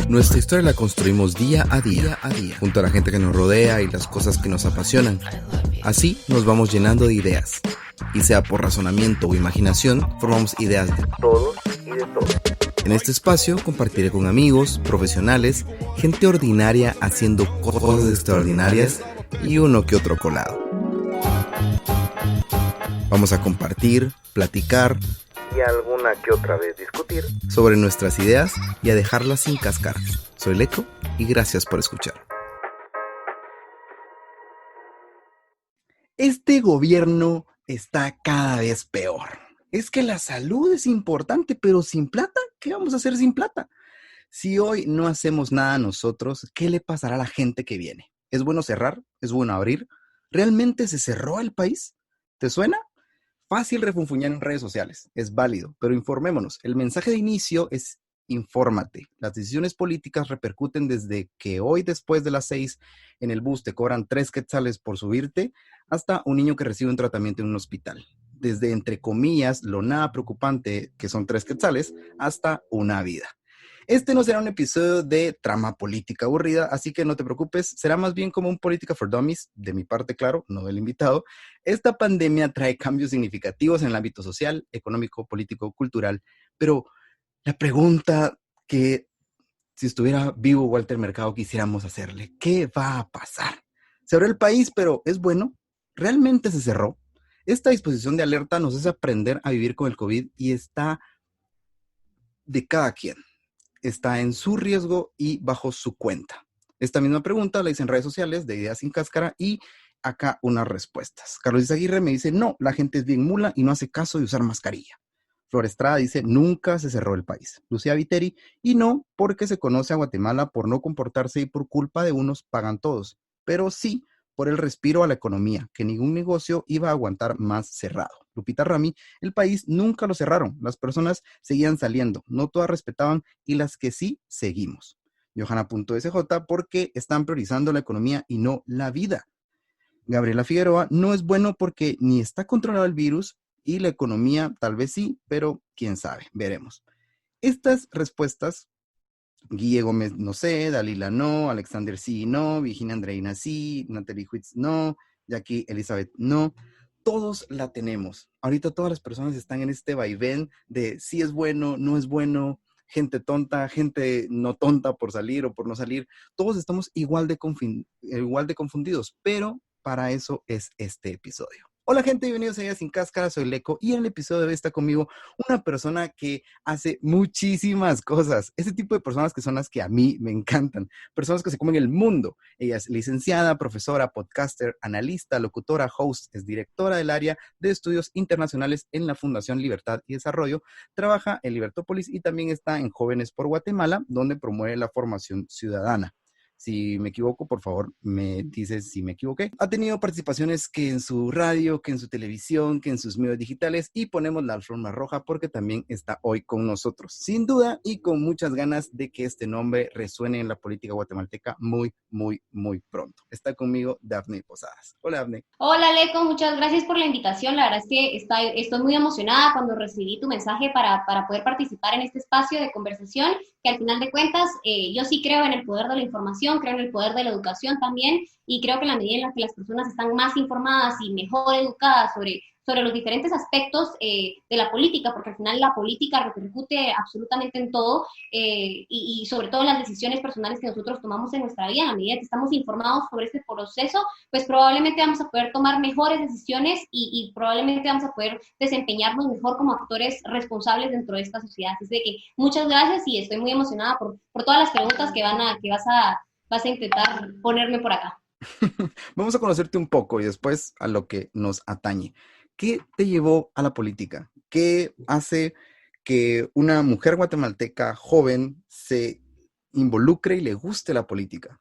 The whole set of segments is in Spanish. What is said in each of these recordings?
Nuestra historia la construimos día a día, junto a la gente que nos rodea y las cosas que nos apasionan. Así nos vamos llenando de ideas. Y sea por razonamiento o imaginación, formamos ideas de todos y de todo. En este espacio compartiré con amigos, profesionales, gente ordinaria haciendo cosas extraordinarias y uno que otro colado. Vamos a compartir, platicar y alguna que otra vez discutir sobre nuestras ideas y a dejarlas sin cascar. Soy Leco y gracias por escuchar. Este gobierno está cada vez peor. Es que la salud es importante, pero sin plata, ¿qué vamos a hacer sin plata? Si hoy no hacemos nada nosotros, ¿qué le pasará a la gente que viene? ¿Es bueno cerrar? ¿Es bueno abrir? ¿Realmente se cerró el país? ¿Te suena? Fácil refunfuñar en redes sociales, es válido, pero informémonos. El mensaje de inicio es infórmate. Las decisiones políticas repercuten desde que hoy después de las 6 en el bus te cobran 3 quetzales por subirte, hasta un niño que recibe un tratamiento en un hospital. Desde, entre comillas, lo nada preocupante, que son 3 quetzales, hasta una vida. Este no será un episodio de trama política aburrida, así que no te preocupes, será más bien como un Política for Dummies, de mi parte, claro, no del invitado. Esta pandemia trae cambios significativos en el ámbito social, económico, político, cultural, pero la pregunta que si estuviera vivo Walter Mercado quisiéramos hacerle, ¿qué va a pasar? Se abrió el país, pero ¿es bueno? ¿Realmente se cerró? Esta disposición de alerta nos hace aprender a vivir con el COVID y está de cada quien. Está en su riesgo y bajo su cuenta. Esta misma pregunta la hice en redes sociales de Ideas Sin Cáscara y acá unas respuestas. Carlos Izaguirre me dice, no, la gente es bien mula y no hace caso de usar mascarilla. Flor Estrada dice, nunca se cerró el país. Lucía Viteri, y no porque se conoce a Guatemala por no comportarse y por culpa de unos pagan todos, pero sí por el respiro a la economía, que ningún negocio iba a aguantar más cerrado. Lupita Rami, el país nunca lo cerraron, las personas seguían saliendo, no todas respetaban y las que sí, seguimos. Johanna.sj, porque están priorizando la economía y no la vida. Gabriela Figueroa, no es bueno porque ni está controlado el virus y la economía tal vez sí, pero quién sabe, veremos. Estas respuestas, Guille Gómez no sé, Dalila no, Alexander sí no, Virginia Andreina sí, Natalie Huitz no, Jackie Elizabeth no, todos la tenemos. Ahorita todas las personas están en este vaivén de si es bueno, no es bueno, gente tonta, gente no tonta por salir o por no salir. Todos estamos igual de confundidos, pero para eso es este episodio. Hola gente, bienvenidos a Ideas Sin Cáscara, soy Leco y en el episodio de hoy está conmigo una persona que hace muchísimas cosas. Ese tipo de personas que son las que a mí me encantan, personas que se comen el mundo. Ella es licenciada, profesora, podcaster, analista, locutora, host, es directora del área de estudios internacionales en la Fundación Libertad y Desarrollo, trabaja en Libertópolis y también está en Jóvenes por Guatemala, donde promueve la formación ciudadana. Si me equivoco, por favor, me dices si me equivoqué. Ha tenido participaciones que en su radio, que en su televisión, que en sus medios digitales y ponemos la alfombra roja porque también está hoy con nosotros. Sin duda y con muchas ganas de que este nombre resuene en la política guatemalteca muy, muy, muy pronto. Está conmigo Dafne Posadas. Hola, Dafne. Hola, Leco, muchas gracias por la invitación. La verdad es que estoy muy emocionada cuando recibí tu mensaje para poder participar en este espacio de conversación, que al final de cuentas yo sí creo en el poder de la información, creo en el poder de la educación también, y creo que en la medida en la que las personas están más informadas y mejor educadas sobre los diferentes aspectos de la política, porque al final la política repercute absolutamente en todo, y sobre todo en las decisiones personales que nosotros tomamos en nuestra vida. En la medida que estamos informados sobre este proceso, pues probablemente vamos a poder tomar mejores decisiones y probablemente vamos a poder desempeñarnos mejor como actores responsables dentro de esta sociedad. Así que muchas gracias y estoy muy emocionada por todas las preguntas que vas a intentar ponerme por acá. Vamos a conocerte un poco y después a lo que nos atañe. ¿Qué te llevó a la política? ¿Qué hace que una mujer guatemalteca joven se involucre y le guste la política?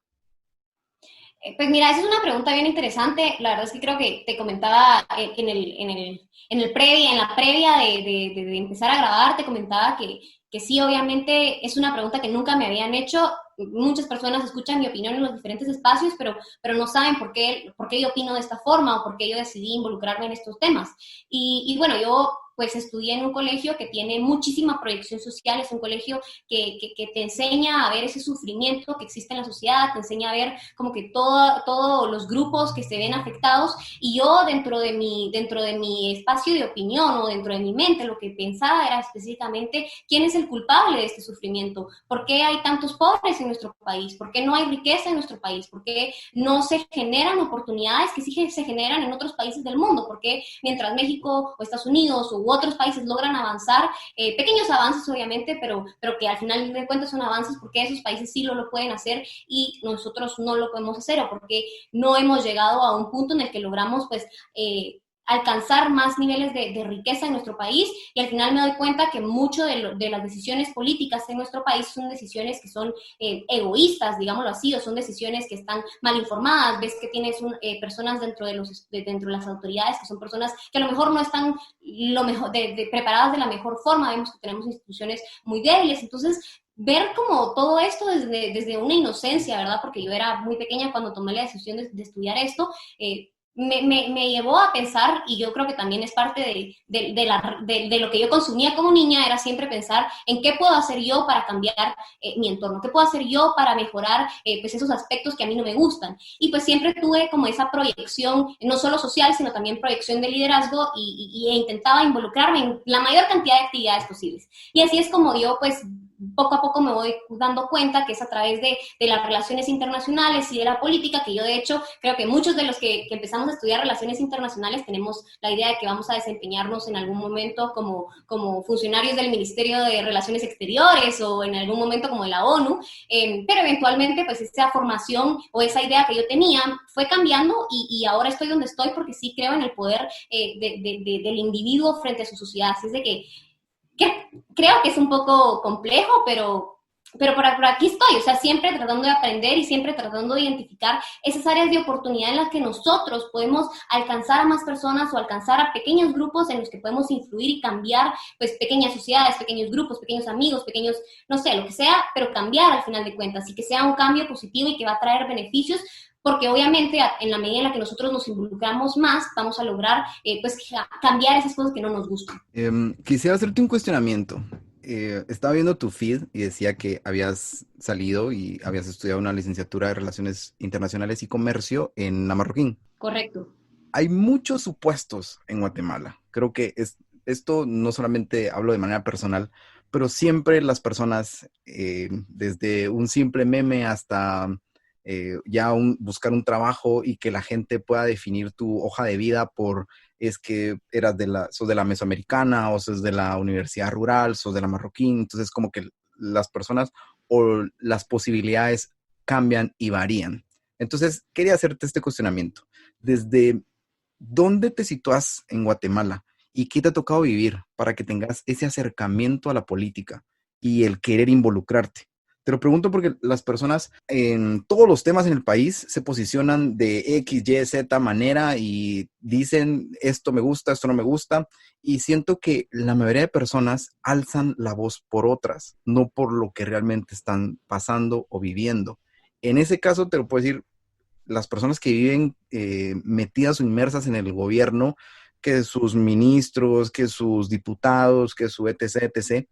Pues mira, esa es una pregunta bien interesante. La verdad es que creo que te comentaba en la previa de empezar a grabar, te comentaba que sí, obviamente es una pregunta que nunca me habían hecho muchas personas escuchan mi opinión en los diferentes espacios, pero no saben por qué yo opino de esta forma o por qué yo decidí involucrarme en estos temas. Y bueno, yo pues estudié en un colegio que tiene muchísima proyección social, es un colegio que te enseña a ver ese sufrimiento que existe en la sociedad, te enseña a ver como que todos los grupos que se ven afectados, y yo dentro de mi espacio de opinión o dentro de mi mente lo que pensaba era específicamente quién es el culpable de este sufrimiento, por qué hay tantos pobres en nuestro país, por qué no hay riqueza en nuestro país, por qué no se generan oportunidades que sí se generan en otros países del mundo, por qué mientras México o Estados Unidos u otros países logran avanzar, pequeños avances obviamente, pero que al final de cuentas son avances, porque esos países sí lo pueden hacer y nosotros no lo podemos hacer, o porque no hemos llegado a un punto en el que logramos pues alcanzar más niveles de riqueza en nuestro país. Y al final me doy cuenta que mucho de las decisiones políticas en nuestro país son decisiones que son egoístas, digámoslo así, o son decisiones que están mal informadas. Ves que tienes personas dentro de las autoridades que son personas que a lo mejor no están preparadas de la mejor forma. Vemos que tenemos instituciones muy débiles. Entonces, ver como todo esto desde una inocencia, ¿verdad? Porque yo era muy pequeña cuando tomé la decisión de estudiar esto, me llevó a pensar, y yo creo que también es parte de lo que yo consumía como niña, era siempre pensar en qué puedo hacer yo para cambiar mi entorno, qué puedo hacer yo para mejorar pues esos aspectos que a mí no me gustan. Y pues siempre tuve como esa proyección, no solo social, sino también proyección de liderazgo, e intentaba involucrarme en la mayor cantidad de actividades posibles. Y así es como yo pues poco a poco me voy dando cuenta que es a través de las relaciones internacionales y de la política, que yo de hecho creo que muchos de los que empezamos a estudiar relaciones internacionales tenemos la idea de que vamos a desempeñarnos en algún momento como funcionarios del Ministerio de Relaciones Exteriores o en algún momento como de la ONU, pero eventualmente pues esa formación o esa idea que yo tenía fue cambiando, y ahora estoy donde estoy porque sí creo en el poder del individuo frente a su sociedad. Así es de que creo que es un poco complejo, pero por aquí estoy, o sea, siempre tratando de aprender y siempre tratando de identificar esas áreas de oportunidad en las que nosotros podemos alcanzar a más personas o alcanzar a pequeños grupos en los que podemos influir y cambiar, pues, pequeñas sociedades, pequeños grupos, pequeños amigos, pequeños, no sé, lo que sea, pero cambiar al final de cuentas, y que sea un cambio positivo y que va a traer beneficios, porque obviamente en la medida en la que nosotros nos involucramos más, vamos a lograr pues cambiar esas cosas que no nos gustan. Quisiera hacerte un cuestionamiento. Estaba viendo tu feed y decía que habías salido y habías estudiado una licenciatura de Relaciones Internacionales y Comercio en la Marroquín. Correcto. Hay muchos supuestos en Guatemala. Creo que esto no solamente hablo de manera personal, pero siempre las personas, desde un simple meme hasta buscar un trabajo, y que la gente pueda definir tu hoja de vida por, es que sos de la Mesoamericana, o sos de la Universidad Rural, sos de la Marroquín. Entonces como que las personas o las posibilidades cambian y varían. Entonces quería hacerte este cuestionamiento. ¿Desde dónde te sitúas en Guatemala y qué te ha tocado vivir para que tengas ese acercamiento a la política y el querer involucrarte? Te lo pregunto porque las personas en todos los temas en el país se posicionan de X, Y, Z manera y dicen esto me gusta, esto no me gusta, y siento que la mayoría de personas alzan la voz por otras, no por lo que realmente están pasando o viviendo. En ese caso te lo puedo decir, las personas que viven metidas o inmersas en el gobierno, que sus ministros, que sus diputados, que su etc, etc,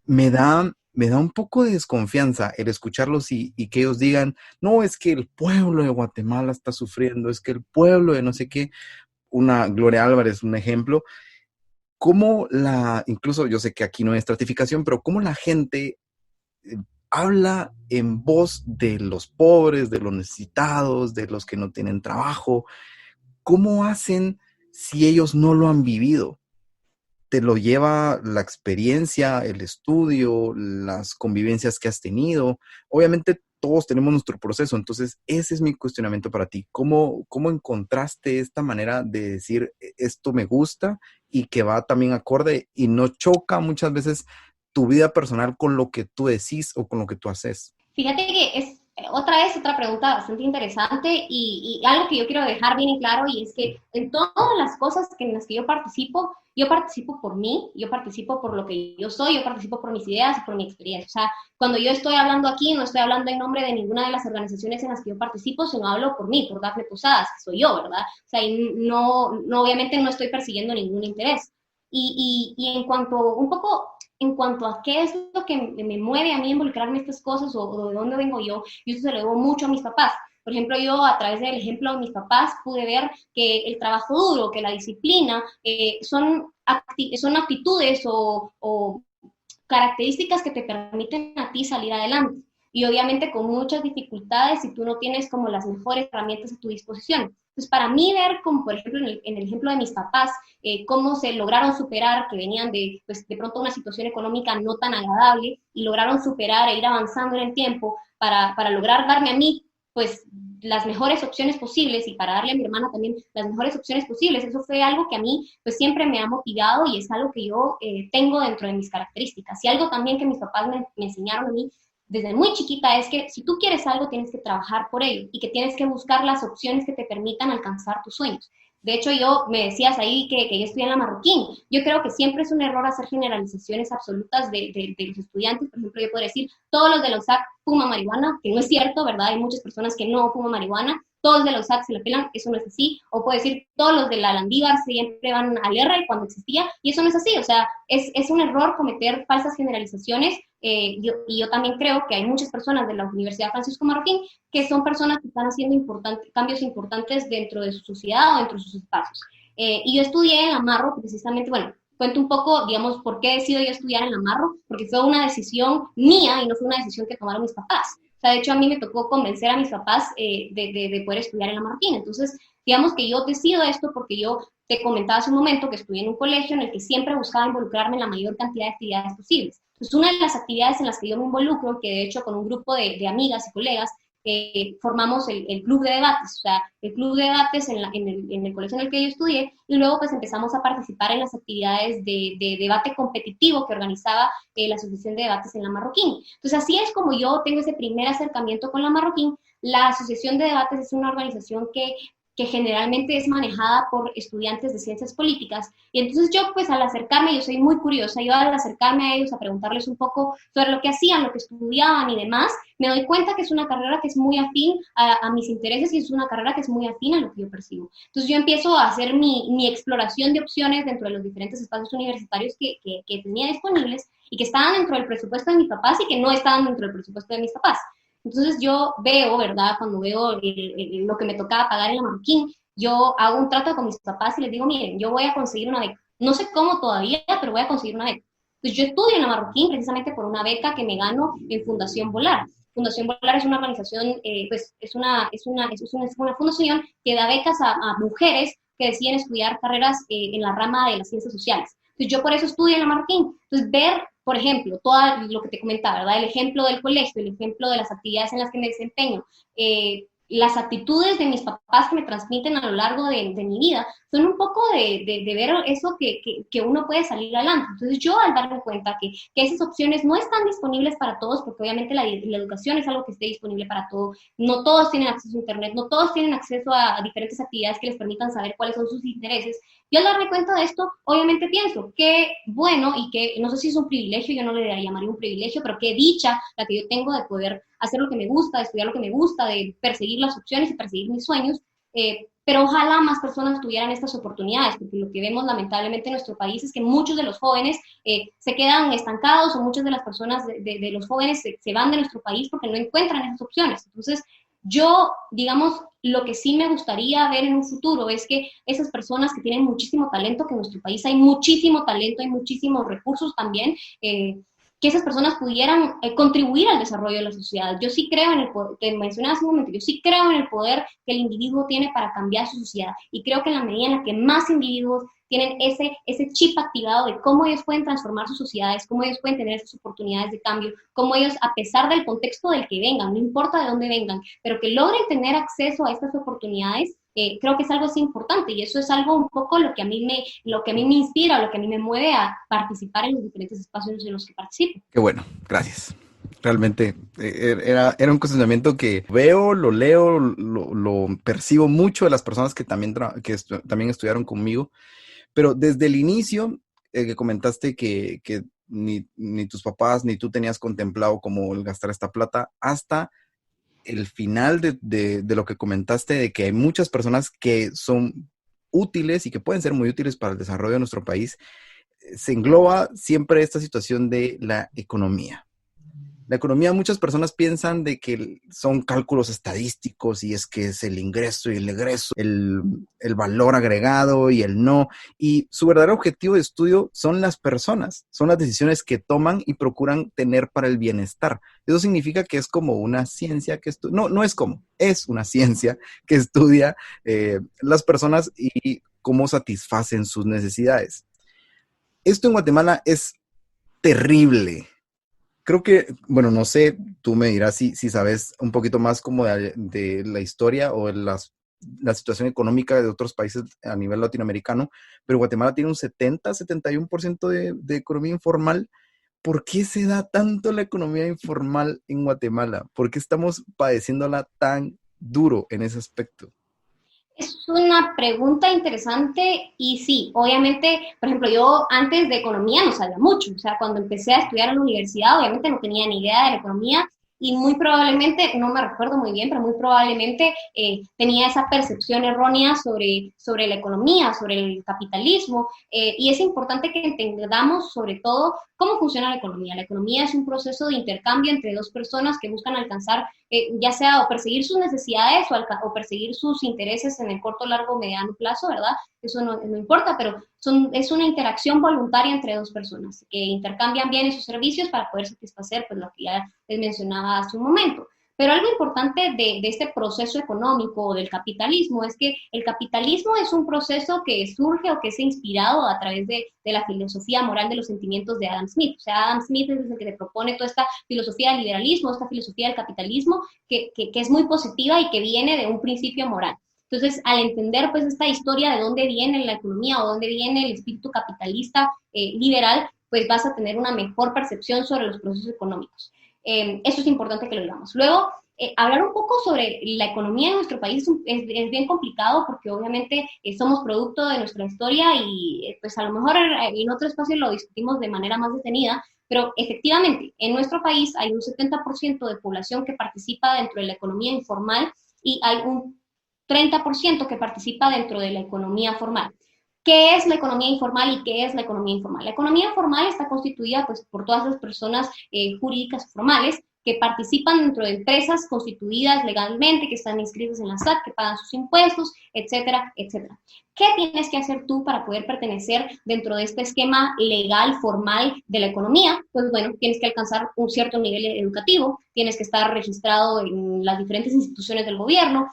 me da un poco de desconfianza el escucharlos y que ellos digan, no, es que el pueblo de Guatemala está sufriendo, es que el pueblo de no sé qué. Una Gloria Álvarez, un ejemplo. Incluso yo sé que aquí no hay estratificación, pero cómo la gente habla en voz de los pobres, de los necesitados, de los que no tienen trabajo. ¿Cómo hacen si ellos no lo han vivido? Te lo lleva la experiencia, el estudio, las convivencias que has tenido. Obviamente todos tenemos nuestro proceso, entonces ese es mi cuestionamiento para ti. ¿Cómo encontraste esta manera de decir esto me gusta y que va también acorde y no choca muchas veces tu vida personal con lo que tú decís o con lo que tú haces? Fíjate que Otra pregunta bastante interesante y algo que yo quiero dejar bien en claro, y es que en todas las cosas en las que yo participo por mí, yo participo por lo que yo soy, yo participo por mis ideas y por mi experiencia. O sea, cuando yo estoy hablando aquí, no estoy hablando en nombre de ninguna de las organizaciones en las que yo participo, sino hablo por mí, por Dafne Posadas, que soy yo, ¿verdad? O sea, y obviamente no estoy persiguiendo ningún interés. Y en cuanto un poco en cuanto a qué es lo que me mueve a mí involucrarme en estas cosas o de dónde vengo yo eso se lo debo mucho a mis papás. Por ejemplo, yo a través del ejemplo de mis papás pude ver que el trabajo duro, que la disciplina son actitudes o características que te permiten a ti salir adelante. Y obviamente con muchas dificultades si tú no tienes como las mejores herramientas a tu disposición. Entonces, para mí ver, como por ejemplo en el ejemplo de mis papás, cómo se lograron superar, que venían pues, de pronto una situación económica no tan agradable, y lograron superar e ir avanzando en el tiempo para lograr darme a mí, pues, las mejores opciones posibles y para darle a mi hermana también las mejores opciones posibles. Eso fue algo que a mí pues siempre me ha motivado y es algo que yo tengo dentro de mis características. Y algo también que mis papás me enseñaron a mí desde muy chiquita es que si tú quieres algo tienes que trabajar por ello y que tienes que buscar las opciones que te permitan alcanzar tus sueños. De hecho, me decías ahí que yo estudié en la Marroquín. Yo creo que siempre es un error hacer generalizaciones absolutas de los estudiantes. Por ejemplo, yo puedo decir, todos los de la USAC fuman marihuana, que no es cierto, ¿verdad? Hay muchas personas que no fuman marihuana. Todos de la USAC se la pelan, eso no es así. O puedo decir, todos los de la Landívar siempre van al R cuando existía, y eso no es así. O sea, es un error cometer falsas generalizaciones. Yo también creo que hay muchas personas de la Universidad Francisco Marroquín que son personas que están haciendo cambios importantes dentro de su sociedad o dentro de sus espacios. Y yo estudié en Amarro precisamente, bueno, cuento un poco, digamos, por qué he decidido yo estudiar en Amarro, porque fue una decisión mía y no fue una decisión que tomaron mis papás. O sea, de hecho, a mí me tocó convencer a mis papás de poder estudiar en la Marroquín. Entonces, digamos que yo decido esto porque yo te comentaba hace un momento que estudié en un colegio en el que siempre buscaba involucrarme en la mayor cantidad de actividades posibles. Entonces, una de las actividades en las que yo me involucro, que de hecho con un grupo de amigas y colegas, formamos el club de debates, o sea, el club de debates en el colegio en el que yo estudié, y luego pues empezamos a participar en las actividades de debate competitivo que organizaba la Asociación de Debates en la Marroquín. Entonces, así es como yo tengo ese primer acercamiento con la Marroquín. La Asociación de Debates es una organización que generalmente es manejada por estudiantes de ciencias políticas. Y entonces yo, pues al acercarme, yo soy muy curiosa, yo al acercarme a ellos, a preguntarles un poco sobre lo que hacían, lo que estudiaban y demás, me doy cuenta que es una carrera que es muy afín a mis intereses y es una carrera que es muy afín a lo que yo percibo. Entonces yo empiezo a hacer mi exploración de opciones dentro de los diferentes espacios universitarios que tenía disponibles y que estaban dentro del presupuesto de mis papás y que no estaban dentro del presupuesto de mis papás. Entonces yo veo, ¿verdad? Cuando veo lo que me tocaba pagar en la Marroquín, yo hago un trato con mis papás y les digo, miren, yo voy a conseguir una beca. No sé cómo todavía, pero voy a conseguir una beca. Entonces yo estudio en la Marroquín precisamente por una beca que me gano en Fundación Volar. Fundación Volar es una organización, pues es una fundación que da becas a mujeres que deciden estudiar carreras en la rama de las ciencias sociales. Entonces yo por eso estudio en la Marroquín. Entonces ver, por ejemplo, todo lo que te comentaba, ¿verdad? El ejemplo del colegio, el ejemplo de las actividades en las que me desempeño, las actitudes de mis papás que me transmiten a lo largo de mi vida, son un poco de ver eso que uno puede salir adelante. Entonces yo al darme cuenta que esas opciones no están disponibles para todos, porque obviamente la educación es algo que esté disponible para todos, no todos tienen acceso a internet, no todos tienen acceso a diferentes actividades que les permitan saber cuáles son sus intereses. Yo al darme cuenta de esto, obviamente pienso que bueno, y que no sé si es un privilegio, yo no le llamaría un privilegio, pero qué dicha la que yo tengo de poder hacer lo que me gusta, de estudiar lo que me gusta, de perseguir las opciones y perseguir mis sueños, pero ojalá más personas tuvieran estas oportunidades, porque lo que vemos lamentablemente en nuestro país es que muchos de los jóvenes se quedan estancados o muchas de las personas de los jóvenes se van de nuestro país porque no encuentran esas opciones. Entonces, yo, digamos, lo que sí me gustaría ver en un futuro es que esas personas que tienen muchísimo talento, que en nuestro país hay muchísimo talento, hay muchísimos recursos también, que esas personas pudieran contribuir al desarrollo de la sociedad. Yo sí creo en el poder, te mencionaba hace un momento, yo sí creo en el poder que el individuo tiene para cambiar su sociedad, y creo que en la medida en la que más individuos tienen ese chip activado de cómo ellos pueden transformar sus sociedades, cómo ellos pueden tener esas oportunidades de cambio, cómo ellos, a pesar del contexto del que vengan, no importa de dónde vengan, pero que logren tener acceso a estas oportunidades, creo que es algo así importante, y eso es algo un poco lo que a mí me inspira, lo que a mí me mueve a participar en los diferentes espacios en los que participo. Qué bueno, gracias. Realmente era un cuestionamiento que veo, lo leo, lo percibo mucho de las personas que también, también estudiaron conmigo, pero desde el inicio que comentaste que ni tus papás ni tú tenías contemplado cómo el gastar esta plata, hasta el final de lo que comentaste, de que hay muchas personas que son útiles y que pueden ser muy útiles para el desarrollo de nuestro país, se engloba siempre esta situación de la economía. La economía, muchas personas piensan de que son cálculos estadísticos y es que es el ingreso y el egreso, el valor agregado y el no. Y su verdadero objetivo de estudio son las personas, son las decisiones que toman y procuran tener para el bienestar. Eso significa que es como una ciencia que estudia, no es como, es una ciencia que estudia las personas y cómo satisfacen sus necesidades. Esto en Guatemala es terrible. Creo que, bueno, no sé, tú me dirás si sabes un poquito más como de la historia o de la situación económica de otros países a nivel latinoamericano, pero Guatemala tiene un 70-71% de economía informal. ¿Por qué se da tanto la economía informal en Guatemala? ¿Por qué estamos padeciéndola tan duro en ese aspecto? Es una pregunta interesante y sí, obviamente, por ejemplo, yo antes de economía no sabía mucho, o sea, cuando empecé a estudiar en la universidad, obviamente no tenía ni idea de la economía y muy probablemente, no me recuerdo muy bien, pero muy probablemente tenía esa percepción errónea sobre la economía, sobre el capitalismo, y es importante que entendamos sobre todo cómo funciona la economía. La economía es un proceso de intercambio entre dos personas que buscan alcanzar ya sea o perseguir sus necesidades o perseguir sus intereses en el corto, largo, mediano plazo, ¿verdad? Eso no importa, pero es una interacción voluntaria entre dos personas que intercambian bienes o servicios para poder satisfacer pues, lo que ya les mencionaba hace un momento. Pero algo importante de este proceso económico o del capitalismo es que el capitalismo es un proceso que surge o que es inspirado a través de la filosofía moral de los sentimientos de Adam Smith. O sea, Adam Smith es el que te propone toda esta filosofía del liberalismo, esta filosofía del capitalismo, que es muy positiva y que viene de un principio moral. Entonces, al entender pues esta historia de dónde viene la economía o dónde viene el espíritu capitalista liberal, pues vas a tener una mejor percepción sobre los procesos económicos. Eso es importante que lo digamos. Luego, hablar un poco sobre la economía de nuestro país es bien complicado porque obviamente somos producto de nuestra historia y pues a lo mejor en otro espacio lo discutimos de manera más detenida, pero efectivamente en nuestro país hay un 70% de población que participa dentro de la economía informal y hay un 30% que participa dentro de la economía formal. ¿Qué es la economía informal y qué es la economía informal? La economía formal está constituida pues, por todas las personas jurídicas formales que participan dentro de empresas constituidas legalmente, que están inscritas en la SAT, que pagan sus impuestos, etcétera, etcétera. ¿Qué tienes que hacer tú para poder pertenecer dentro de este esquema legal, formal de la economía? Pues bueno, tienes que alcanzar un cierto nivel educativo, tienes que estar registrado en las diferentes instituciones del gobierno,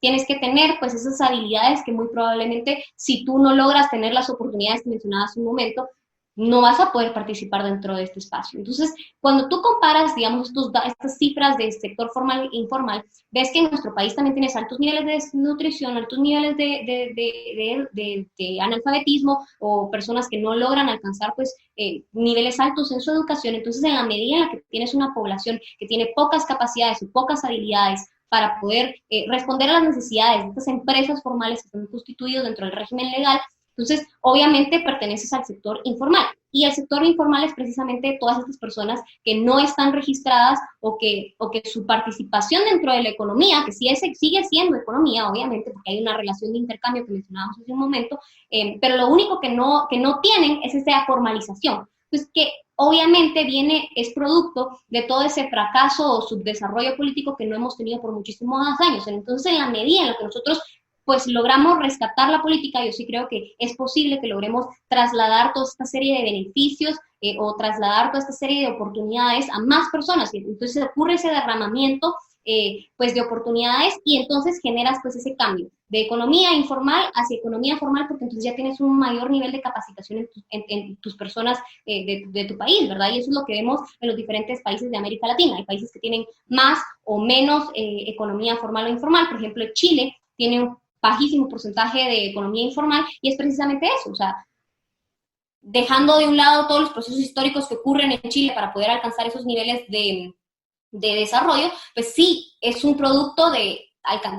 tienes que tener pues esas habilidades que muy probablemente si tú no logras tener las oportunidades que mencionaba hace un momento, no vas a poder participar dentro de este espacio. Entonces, cuando tú comparas, digamos, estas cifras del sector formal e informal, ves que en nuestro país también tienes altos niveles de desnutrición, altos niveles de analfabetismo o personas que no logran alcanzar pues, niveles altos en su educación. Entonces, en la medida en la que tienes una población que tiene pocas capacidades o pocas habilidades para poder responder a las necesidades de estas empresas formales que están constituidas dentro del régimen legal, entonces, obviamente perteneces al sector informal y el sector informal es precisamente todas estas personas que no están registradas o que su participación dentro de la economía, que sí sigue siendo economía, obviamente, porque hay una relación de intercambio que mencionábamos hace un momento, pero lo único que no tienen es esa formalización. Pues que obviamente es producto de todo ese fracaso o subdesarrollo político que no hemos tenido por muchísimos años. Entonces, en la medida en la que nosotros pues logramos rescatar la política, yo sí creo que es posible que logremos trasladar toda esta serie de beneficios o trasladar toda esta serie de oportunidades a más personas. Y entonces ocurre ese derramamiento pues de oportunidades y entonces generas pues ese cambio de economía informal hacia economía formal porque entonces ya tienes un mayor nivel de capacitación en tus personas de tu país, ¿verdad? Y eso es lo que vemos en los diferentes países de América Latina. Hay países que tienen más o menos economía formal o informal. Por ejemplo, Chile tiene un bajísimo porcentaje de economía informal y es precisamente eso, o sea, dejando de un lado todos los procesos históricos que ocurren en Chile para poder alcanzar esos niveles de de desarrollo, pues sí, es un producto de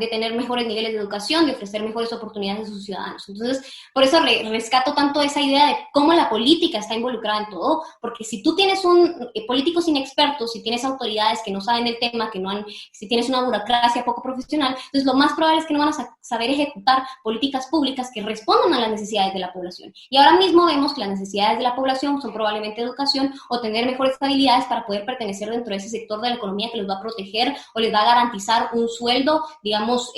tener mejores niveles de educación, de ofrecer mejores oportunidades a sus ciudadanos. Entonces, por eso rescato tanto esa idea de cómo la política está involucrada en todo, porque si tú tienes políticos inexpertos, si tienes autoridades que no saben el tema, si tienes una burocracia poco profesional, entonces lo más probable es que no van a saber ejecutar políticas públicas que respondan a las necesidades de la población. Y ahora mismo vemos que las necesidades de la población son probablemente educación o tener mejores habilidades para poder pertenecer dentro de ese sector de la economía que les va a proteger o les va a garantizar un sueldo, digamos,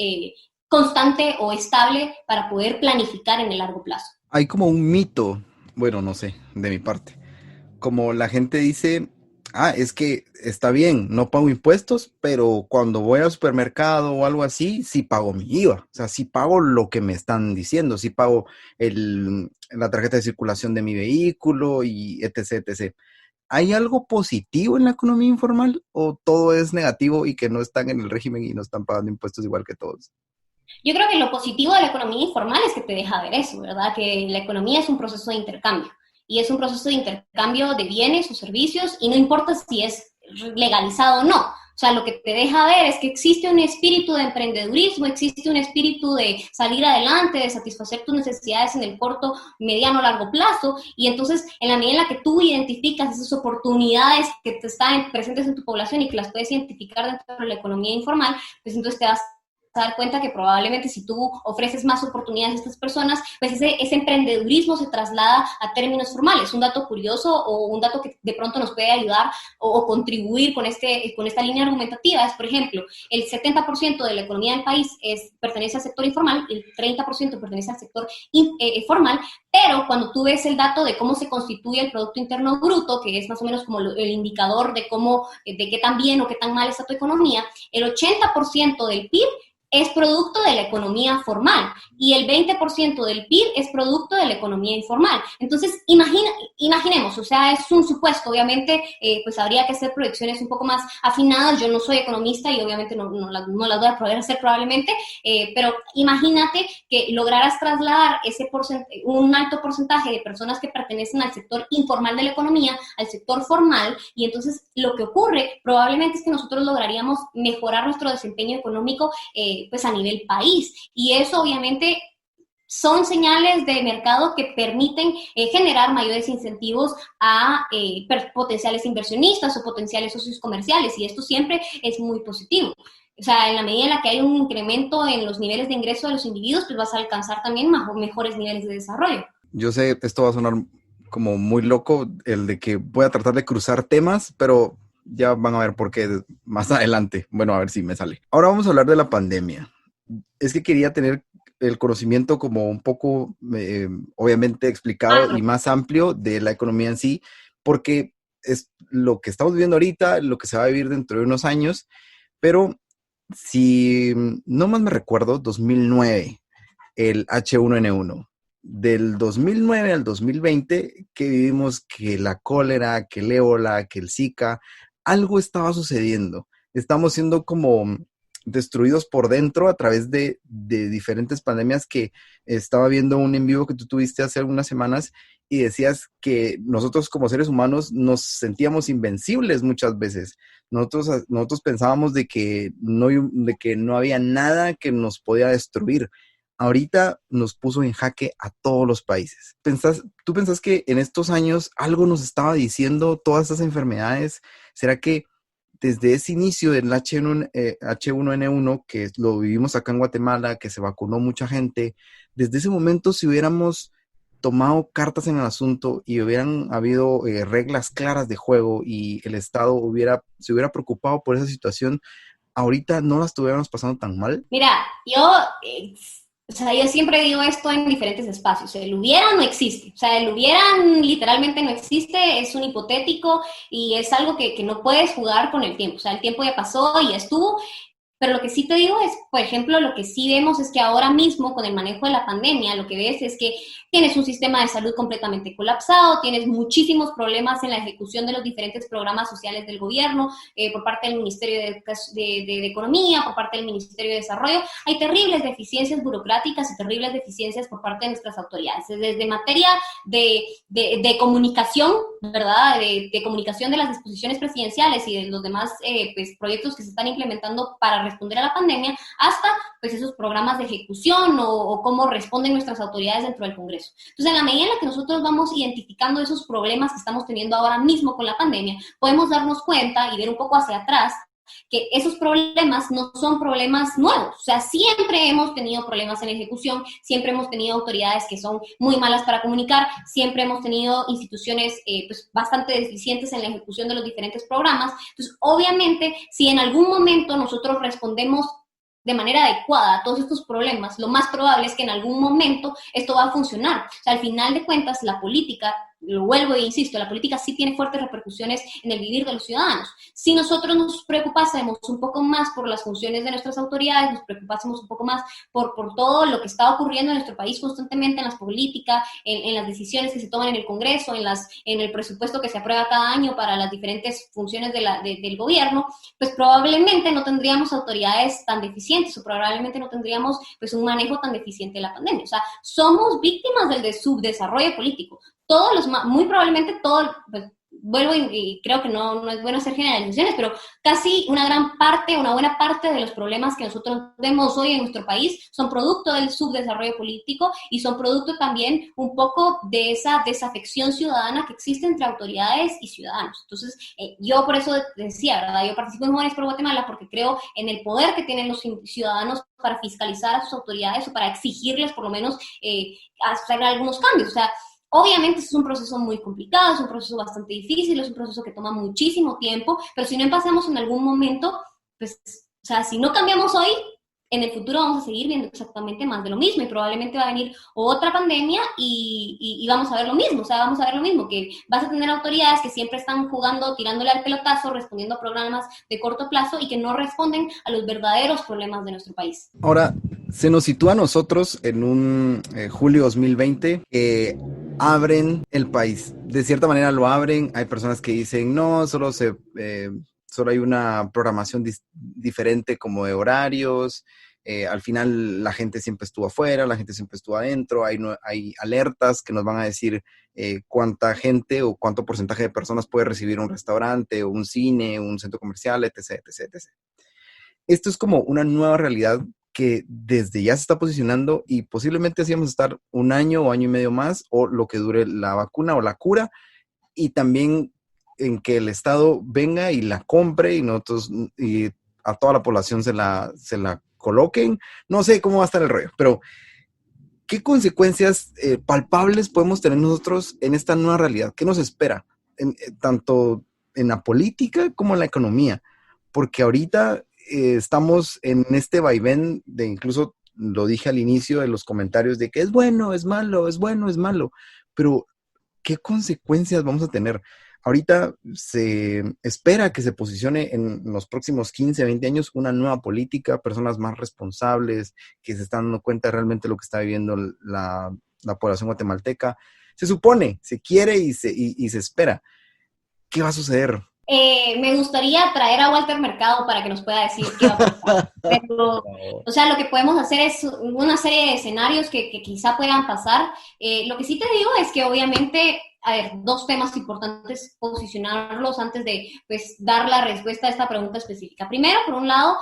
constante o estable para poder planificar en el largo plazo. Hay como un mito, bueno, no sé, de mi parte, como la gente dice, es que está bien, no pago impuestos, pero cuando voy al supermercado o algo así, sí pago mi IVA, o sea, sí pago lo que me están diciendo, sí pago la tarjeta de circulación de mi vehículo y etc, etc. ¿Hay algo positivo en la economía informal o todo es negativo y que no están en el régimen y no están pagando impuestos igual que todos? Yo creo que lo positivo de la economía informal es que te deja ver eso, ¿verdad? Que la economía es un proceso de intercambio y es un proceso de intercambio de bienes o servicios y no importa si es legalizado o no. O sea, lo que te deja ver es que existe un espíritu de emprendedurismo, existe un espíritu de salir adelante, de satisfacer tus necesidades en el corto, mediano, largo plazo, y entonces en la medida en la que tú identificas esas oportunidades que te están presentes en tu población y que las puedes identificar dentro de la economía informal, pues entonces te vas a dar cuenta que probablemente si tú ofreces más oportunidades a estas personas, pues ese emprendedurismo se traslada a términos formales. Un dato curioso o un dato que de pronto nos puede ayudar o contribuir con esta línea argumentativa es, por ejemplo, el 70% de la economía del país pertenece al sector informal, el 30% pertenece al sector formal, pero cuando tú ves el dato de cómo se constituye el Producto Interno Bruto, que es más o menos como el indicador de qué tan bien o qué tan mal está tu economía, el 80% del PIB es producto de la economía formal y el 20% del PIB es producto de la economía informal. Entonces, imaginemos, o sea, es un supuesto, obviamente, pues habría que hacer proyecciones un poco más afinadas. Yo no soy economista y obviamente no las voy a poder hacer probablemente, pero imagínate que lograras trasladar un alto porcentaje de personas que pertenecen al sector informal de la economía al sector formal, y entonces lo que ocurre probablemente es que nosotros lograríamos mejorar nuestro desempeño económico pues a nivel país, y eso obviamente son señales de mercado que permiten generar mayores incentivos a potenciales inversionistas o potenciales socios comerciales, y esto siempre es muy positivo. O sea, en la medida en la que hay un incremento en los niveles de ingreso de los individuos, pues vas a alcanzar también mejores niveles de desarrollo. Yo sé, esto va a sonar como muy loco, el de que voy a tratar de cruzar temas, pero ya van a ver por qué más adelante. Bueno, a ver si me sale. Ahora vamos a hablar de la pandemia. Es que quería tener el conocimiento como un poco, obviamente, explicado y más amplio de la economía en sí, porque es lo que estamos viviendo ahorita, lo que se va a vivir dentro de unos años, pero si no más me recuerdo, 2009, el H1N1. Del 2009 al 2020, que vivimos que la cólera, que el ébola, que el Zika, algo estaba sucediendo. Estamos siendo como destruidos por dentro a través de diferentes pandemias, que estaba viendo un en vivo que tú tuviste hace algunas semanas y decías que nosotros como seres humanos nos sentíamos invencibles muchas veces. Nosotros pensábamos de que no había nada que nos podía destruir. Ahorita nos puso en jaque a todos los países. ¿Tú pensás que en estos años algo nos estaba diciendo todas estas enfermedades? ¿Será que desde ese inicio del H1N1, que lo vivimos acá en Guatemala, que se vacunó mucha gente, desde ese momento, si hubiéramos tomado cartas en el asunto y hubieran habido reglas claras de juego y el Estado se hubiera preocupado por esa situación, ahorita no la estuviéramos pasando tan mal? Mira, o sea, yo siempre digo esto en diferentes espacios. El hubiera no existe. O sea, el hubiera literalmente no existe, es un hipotético y es algo que no puedes jugar con el tiempo. O sea, el tiempo ya pasó y ya estuvo. Pero lo que sí te digo es, por ejemplo, lo que sí vemos es que ahora mismo, con el manejo de la pandemia, lo que ves es que tienes un sistema de salud completamente colapsado, tienes muchísimos problemas en la ejecución de los diferentes programas sociales del gobierno, por parte del Ministerio de Economía, por parte del Ministerio de Desarrollo. Hay terribles deficiencias burocráticas y terribles deficiencias por parte de nuestras autoridades. Desde materia de comunicación, ¿verdad?, de comunicación de las disposiciones presidenciales y de los demás pues, proyectos que se están implementando para responder a la pandemia, hasta pues, esos programas de ejecución o cómo responden nuestras autoridades dentro del Congreso. Entonces, en la medida en la que nosotros vamos identificando esos problemas que estamos teniendo ahora mismo con la pandemia, podemos darnos cuenta y ver un poco hacia atrás que esos problemas no son problemas nuevos. O sea, siempre hemos tenido problemas en ejecución, siempre hemos tenido autoridades que son muy malas para comunicar, siempre hemos tenido instituciones pues, bastante deficientes en la ejecución de los diferentes programas. Entonces, obviamente, si en algún momento nosotros respondemos de manera adecuada a todos estos problemas, lo más probable es que en algún momento esto va a funcionar. O sea, al final de cuentas, la política, lo vuelvo e insisto, la política sí tiene fuertes repercusiones en el vivir de los ciudadanos. Si nosotros nos preocupásemos un poco más por las funciones de nuestras autoridades, nos preocupásemos un poco más por todo lo que está ocurriendo en nuestro país constantemente en las políticas, en las decisiones que se toman en el Congreso, en el presupuesto que se aprueba cada año para las diferentes funciones del gobierno, pues probablemente no tendríamos autoridades tan deficientes o probablemente no tendríamos pues un manejo tan deficiente de la pandemia. O sea, somos víctimas del subdesarrollo político. Muy probablemente todo, pues, vuelvo y creo que no es bueno hacer generalizaciones, pero casi una buena parte de los problemas que nosotros vemos hoy en nuestro país son producto del subdesarrollo político y son producto también un poco de esa desafección ciudadana que existe entre autoridades y ciudadanos. Entonces, yo por eso decía, ¿verdad? Yo participo en Jóvenes por Guatemala porque creo en el poder que tienen los ciudadanos para fiscalizar a sus autoridades o para exigirles por lo menos hacer algunos cambios. O sea, obviamente es un proceso muy complicado, es un proceso bastante difícil, es un proceso que toma muchísimo tiempo, pero si no empezamos en algún momento, pues, o sea, si no cambiamos hoy, en el futuro vamos a seguir viendo exactamente más de lo mismo y probablemente va a venir otra pandemia y vamos a ver lo mismo, o sea, vamos a ver lo mismo, que vas a tener autoridades que siempre están jugando, tirándole al pelotazo, respondiendo a programas de corto plazo y que no responden a los verdaderos problemas de nuestro país. Ahora, se nos sitúa a nosotros en un julio 2020 que abren el país. De cierta manera lo abren, hay personas que dicen, no, solo hay una programación diferente como de horarios, al final la gente siempre estuvo afuera, la gente siempre estuvo adentro, hay alertas que nos van a decir cuánta gente o cuánto porcentaje de personas puede recibir un restaurante o un cine, un centro comercial, etc., etc., etc. Esto es como una nueva realidad que desde ya se está posicionando y posiblemente así vamos a estar un año o año y medio más o lo que dure la vacuna o la cura, y también en que el Estado venga y la compre y nosotros y a toda la población se la coloquen. No sé cómo va a estar el rollo, pero ¿qué consecuencias palpables podemos tener nosotros en esta nueva realidad? ¿Qué nos espera? Tanto en la política como en la economía, porque ahorita estamos en este vaivén de, incluso lo dije al inicio de los comentarios, de que es bueno, es malo, es bueno, es malo, pero ¿qué consecuencias vamos a tener? Ahorita se espera que se posicione en los próximos 15, 20 años una nueva política, personas más responsables, que se están dando cuenta realmente de lo que está viviendo la población guatemalteca. Se supone, se quiere y se espera. ¿Qué va a suceder? Me gustaría traer a Walter Mercado para que nos pueda decir qué va a pasar. Pero, o sea, lo que podemos hacer es una serie de escenarios que quizá puedan pasar. Lo que sí te digo es que obviamente, a ver, dos temas importantes posicionarlos antes de pues, dar la respuesta a esta pregunta específica. Primero, por un lado,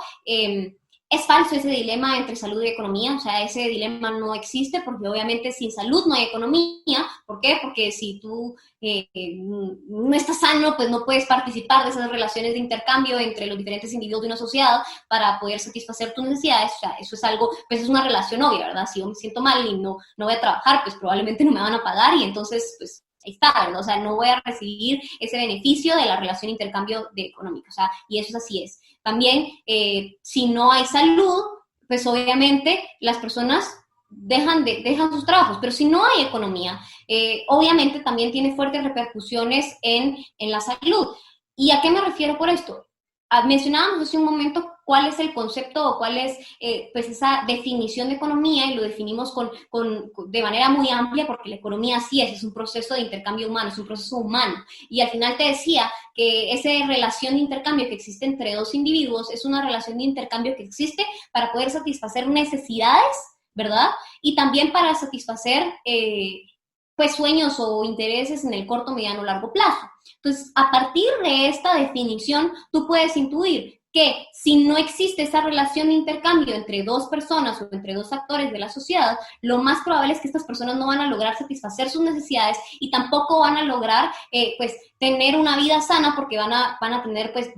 es falso ese dilema entre salud y economía, o sea, ese dilema no existe porque obviamente sin salud no hay economía. ¿Por qué? Porque si tú no estás sano, pues no puedes participar de esas relaciones de intercambio entre los diferentes individuos de una sociedad para poder satisfacer tus necesidades. O sea, eso es algo, pues es una relación obvia, ¿verdad? Si yo me siento mal y no voy a trabajar, pues probablemente no me van a pagar y entonces, pues ahí está, ¿verdad? O sea, no voy a recibir ese beneficio de la relación de intercambio económico, o sea, y eso es así es. También, si no hay salud, pues obviamente las personas dejan sus trabajos, pero si no hay economía, obviamente también tiene fuertes repercusiones en la salud. ¿Y a qué me refiero por esto? Mencionábamos hace un momento cuál es el concepto o cuál es pues esa definición de economía, y lo definimos de manera muy amplia porque la economía sí es un proceso de intercambio humano, es un proceso humano. Y al final te decía que esa relación de intercambio que existe entre dos individuos es una relación de intercambio que existe para poder satisfacer necesidades, ¿verdad? Y también para satisfacer pues sueños o intereses en el corto, mediano o largo plazo. Entonces, a partir de esta definición, tú puedes intuir que si no existe esa relación de intercambio entre dos personas o entre dos actores de la sociedad, lo más probable es que estas personas no van a lograr satisfacer sus necesidades y tampoco van a lograr, pues, tener una vida sana porque van a tener, pues,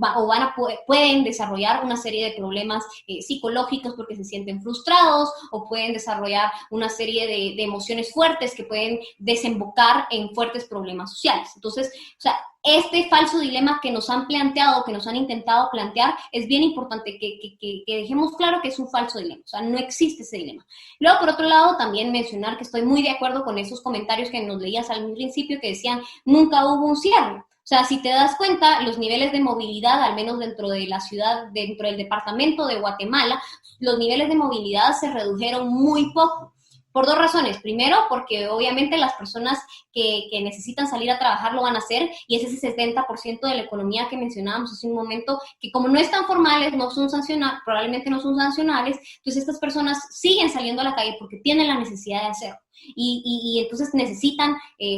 pueden desarrollar una serie de problemas psicológicos porque se sienten frustrados o pueden desarrollar una serie de emociones fuertes que pueden desembocar en fuertes problemas sociales. Entonces, o sea, este falso dilema que nos han planteado, que nos han intentado plantear, es bien importante que dejemos claro que es un falso dilema, o sea, no existe ese dilema. Luego, por otro lado, también mencionar que estoy muy de acuerdo con esos comentarios que nos leías al principio que decían, nunca hubo un cierre. O sea, si te das cuenta, los niveles de movilidad, al menos dentro de la ciudad, dentro del departamento de Guatemala, los niveles de movilidad se redujeron muy poco. Por dos razones. Primero, porque obviamente las personas que necesitan salir a trabajar lo van a hacer y es ese 70% de la economía que mencionábamos hace un momento, que como no están formales, no son probablemente no son sancionables, entonces estas personas siguen saliendo a la calle porque tienen la necesidad de hacerlo. Y entonces necesitan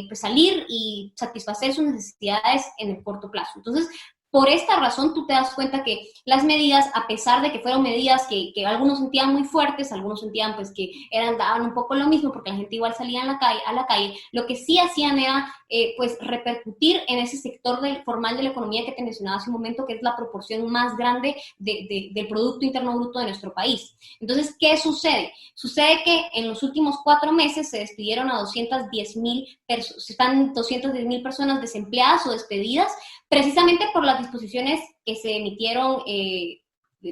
pues salir y satisfacer sus necesidades en el corto plazo. Entonces, por esta razón, tú te das cuenta que las medidas, a pesar de que fueron medidas que algunos sentían muy fuertes, algunos sentían pues que daban un poco lo mismo porque la gente igual salía a la calle, lo que sí hacían era pues repercutir en ese sector formal de la economía que te mencionaba hace un momento, que es la proporción más grande del Producto Interno Bruto de nuestro país. Entonces, ¿qué sucede? Sucede que en los últimos 4 meses se despidieron a 210,000 personas, están 210,000 personas desempleadas o despedidas, precisamente por las disposiciones que se emitieron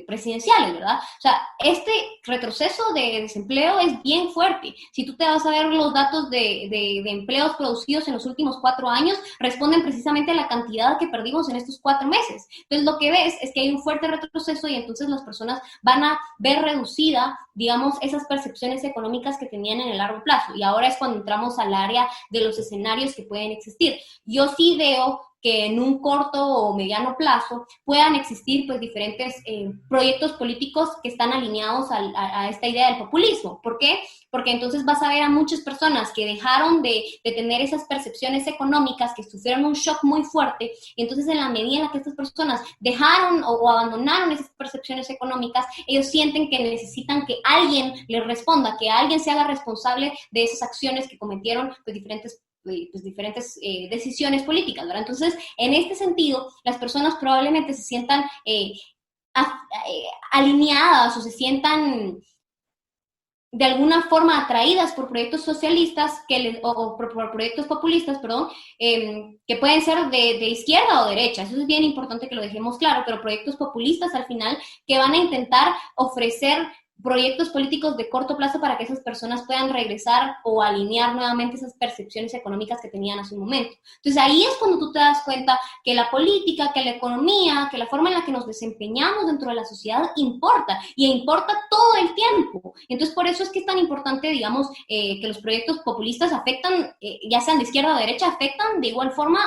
presidenciales, ¿verdad? O sea, este retroceso de desempleo es bien fuerte. Si tú te vas a ver los datos de empleos producidos en los últimos 4 años, responden precisamente a la cantidad que perdimos en estos 4 meses. Entonces, lo que ves es que hay un fuerte retroceso y entonces las personas van a ver reducida, digamos, esas percepciones económicas que tenían en el largo plazo. Y ahora es cuando entramos al área de los escenarios que pueden existir. Yo sí veo que en un corto o mediano plazo puedan existir pues diferentes proyectos políticos que están alineados a esta idea del populismo. ¿Por qué? Porque entonces vas a ver a muchas personas que dejaron de tener esas percepciones económicas, que sufrieron un shock muy fuerte, y entonces en la medida en la que estas personas dejaron o abandonaron esas percepciones económicas, ellos sienten que necesitan que alguien les responda, que alguien se haga responsable de esas acciones que cometieron pues diferentes decisiones políticas, ¿verdad? Entonces, en este sentido, las personas probablemente se sientan alineadas o se sientan de alguna forma atraídas por proyectos socialistas o por proyectos populistas, que pueden ser de izquierda o derecha. Eso es bien importante que lo dejemos claro, pero proyectos populistas al final que van a intentar ofrecer proyectos políticos de corto plazo para que esas personas puedan regresar o alinear nuevamente esas percepciones económicas que tenían hace un momento. Entonces ahí es cuando tú te das cuenta que la política, que la economía, que la forma en la que nos desempeñamos dentro de la sociedad importa, y importa todo el tiempo. Entonces por eso es que es tan importante, digamos, que los proyectos populistas afectan, ya sean de izquierda o de derecha, afectan de igual forma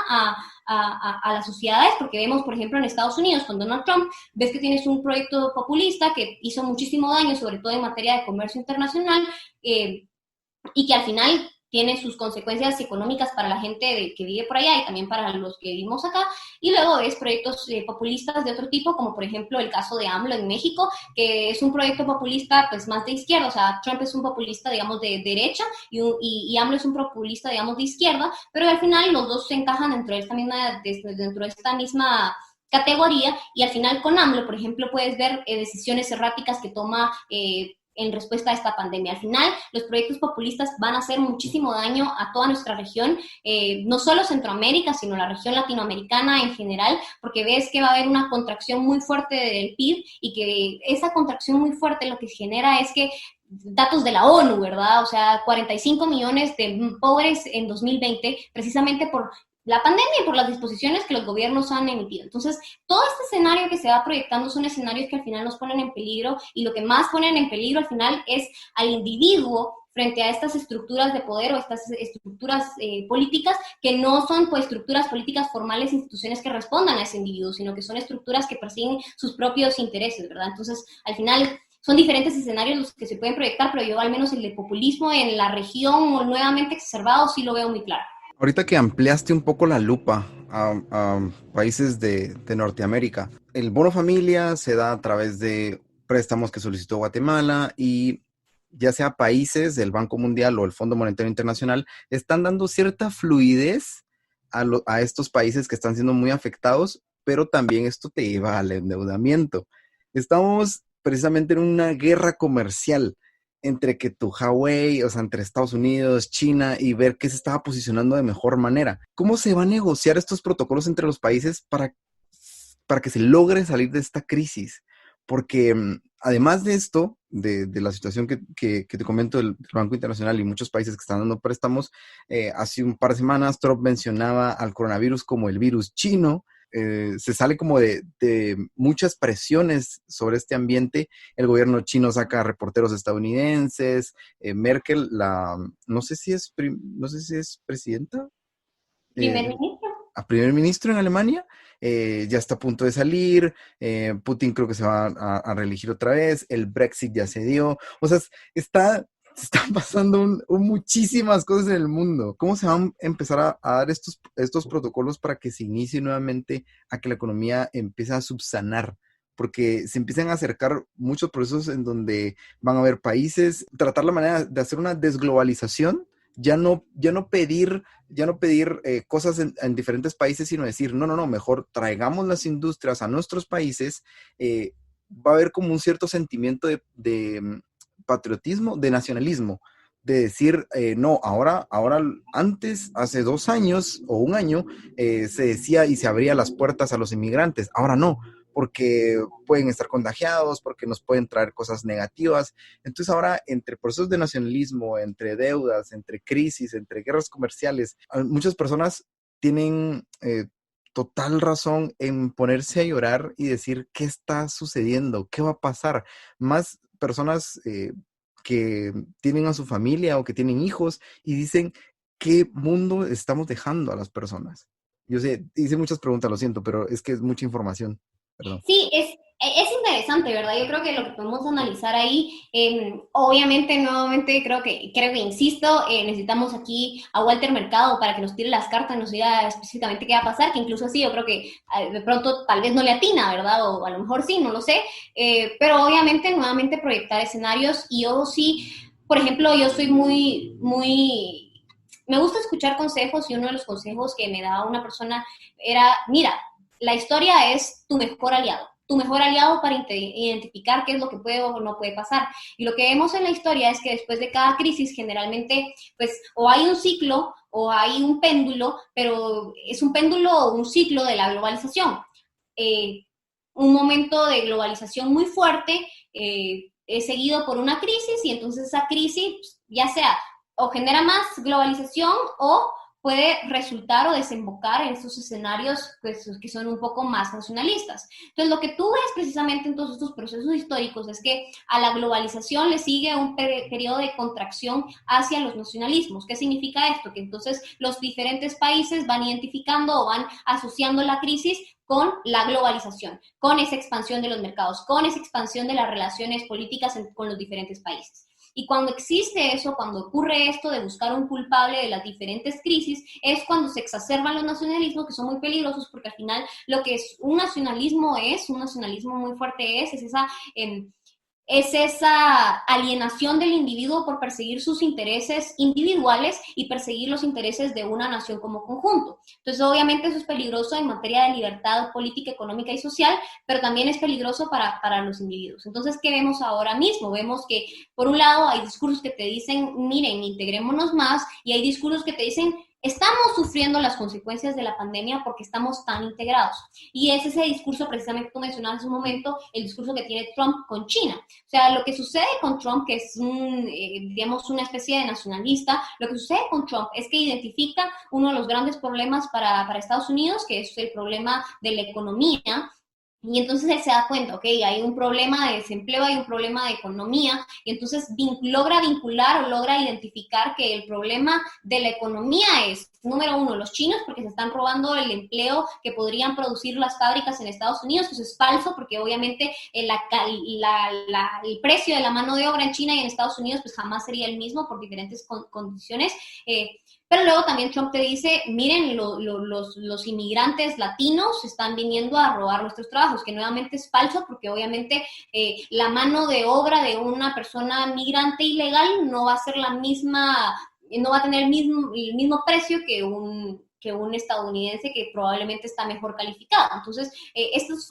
a las sociedades, porque vemos, por ejemplo, en Estados Unidos con Donald Trump, ves que tienes un proyecto populista que hizo muchísimo daño, sobre todo en materia de comercio internacional, y que al final tiene sus consecuencias económicas para la gente que vive por allá y también para los que vivimos acá. Y luego ves proyectos populistas de otro tipo, como por ejemplo el caso de AMLO en México, que es un proyecto populista pues más de izquierda. O sea, Trump es un populista, digamos, de derecha y AMLO es un populista, digamos, de izquierda, pero al final los dos se encajan dentro de esta misma categoría, y al final con AMLO, por ejemplo, puedes ver decisiones erráticas que toma en respuesta a esta pandemia. Al final, los proyectos populistas van a hacer muchísimo daño a toda nuestra región, no solo Centroamérica, sino la región latinoamericana en general, porque ves que va a haber una contracción muy fuerte del PIB, y que esa contracción muy fuerte lo que genera es que datos de la ONU, ¿verdad? O sea, 45 millones de pobres en 2020, precisamente por la pandemia y por las disposiciones que los gobiernos han emitido. Entonces, todo este escenario que se va proyectando son escenarios que al final nos ponen en peligro, y lo que más ponen en peligro al final es al individuo frente a estas estructuras de poder o estas estructuras políticas que no son pues estructuras políticas formales, instituciones que respondan a ese individuo, sino que son estructuras que persiguen sus propios intereses, ¿verdad? Entonces, al final son diferentes escenarios los que se pueden proyectar, pero yo al menos el de populismo en la región nuevamente exacerbado sí lo veo muy claro. Ahorita que ampliaste un poco la lupa a países de Norteamérica, el bono familia se da a través de préstamos que solicitó Guatemala y ya sea países del Banco Mundial o el Fondo Monetario Internacional, están dando cierta fluidez a estos países que están siendo muy afectados, pero también esto te lleva al endeudamiento. Estamos precisamente en una guerra comercial entre que tu Huawei, o sea, entre Estados Unidos, China, y ver qué se estaba posicionando de mejor manera. ¿Cómo se va a negociar estos protocolos entre los países para que se logre salir de esta crisis? Porque además de esto, de la situación que te comento del Banco Internacional y muchos países que están dando préstamos, hace un par de semanas Trump mencionaba al coronavirus como el virus chino. Se sale como de muchas presiones sobre este ambiente. El gobierno chino saca reporteros estadounidenses. Merkel, no sé si es presidenta, Primer eh, ministro. a primer ministro en Alemania, ya está a punto de salir. Putin creo que se va a reelegir otra vez. El Brexit ya se dio. O sea, se están pasando muchísimas cosas en el mundo. ¿Cómo se van a empezar a dar estos protocolos para que se inicie nuevamente a que la economía empiece a subsanar? Porque se empiezan a acercar muchos procesos en donde van a haber países, tratar la manera de hacer una desglobalización, ya no pedir cosas en diferentes países, sino decir, no, mejor traigamos las industrias a nuestros países. Va a haber como un cierto sentimiento de patriotismo, de nacionalismo, de decir, no, ahora, antes, hace 2 años o un año, se decía y se abría las puertas a los inmigrantes, ahora no, porque pueden estar contagiados, porque nos pueden traer cosas negativas. Entonces ahora, entre procesos de nacionalismo, entre deudas, entre crisis, entre guerras comerciales, muchas personas tienen total razón en ponerse a llorar y decir, ¿qué está sucediendo? ¿Qué va a pasar? Más personas que tienen a su familia o que tienen hijos y dicen, ¿qué mundo estamos dejando a las personas? Yo sé, hice muchas preguntas, lo siento, pero es que es mucha información. Perdón. Sí, es interesante, ¿verdad? Yo creo que lo que podemos analizar ahí, obviamente, nuevamente, creo que insisto, necesitamos aquí a Walter Mercado para que nos tire las cartas, nos diga específicamente qué va a pasar, que incluso así yo creo que de pronto tal vez no le atina, ¿verdad? O a lo mejor sí, no lo sé, pero obviamente, nuevamente, proyectar escenarios y yo sí, por ejemplo, yo soy me gusta escuchar consejos y uno de los consejos que me daba una persona era, mira, la historia es tu mejor aliado para identificar qué es lo que puede o no puede pasar. Y lo que vemos en la historia es que después de cada crisis generalmente, pues, o hay un ciclo o hay un péndulo, pero es un péndulo o un ciclo de la globalización. Un momento de globalización muy fuerte es seguido por una crisis y entonces esa crisis ya sea o genera más globalización o puede resultar o desembocar en estos escenarios pues, que son un poco más nacionalistas. Entonces, lo que tú ves precisamente en todos estos procesos históricos es que a la globalización le sigue un periodo de contracción hacia los nacionalismos. ¿Qué significa esto? Que entonces los diferentes países van identificando o van asociando la crisis con la globalización, con esa expansión de los mercados, con esa expansión de las relaciones políticas con los diferentes países. Y cuando existe eso, cuando ocurre esto de buscar un culpable de las diferentes crisis, es cuando se exacerban los nacionalismos, que son muy peligrosos, porque al final lo que es un nacionalismo muy fuerte es esa alienación del individuo por perseguir sus intereses individuales y perseguir los intereses de una nación como conjunto. Entonces, obviamente eso es peligroso en materia de libertad política, económica y social, pero también es peligroso para los individuos. Entonces, ¿qué vemos ahora mismo? Vemos que, por un lado, hay discursos que te dicen, miren, integrémonos más, y hay discursos que te dicen, estamos sufriendo las consecuencias de la pandemia porque estamos tan integrados. Y es ese discurso, precisamente tú mencionabas hace un momento, el discurso que tiene Trump con China. O sea, lo que sucede con Trump, que es digamos, una especie de nacionalista, lo que sucede con Trump es que identifica uno de los grandes problemas para Estados Unidos, que es el problema de la economía, Y entonces él se da cuenta, ok, hay un problema de desempleo, hay un problema de economía, y entonces logra vincular o logra identificar que el problema de la economía es, número uno, los chinos, porque se están robando el empleo que podrían producir las fábricas en Estados Unidos, eso es falso, porque obviamente el precio de la mano de obra en China y en Estados Unidos pues jamás sería el mismo por diferentes condiciones. Pero luego también Trump te dice, miren, los inmigrantes latinos están viniendo a robar nuestros trabajos, que nuevamente es falso porque obviamente la mano de obra de una persona migrante ilegal no va a ser la misma, no va a tener el mismo precio que un estadounidense que probablemente está mejor calificado. Entonces, estas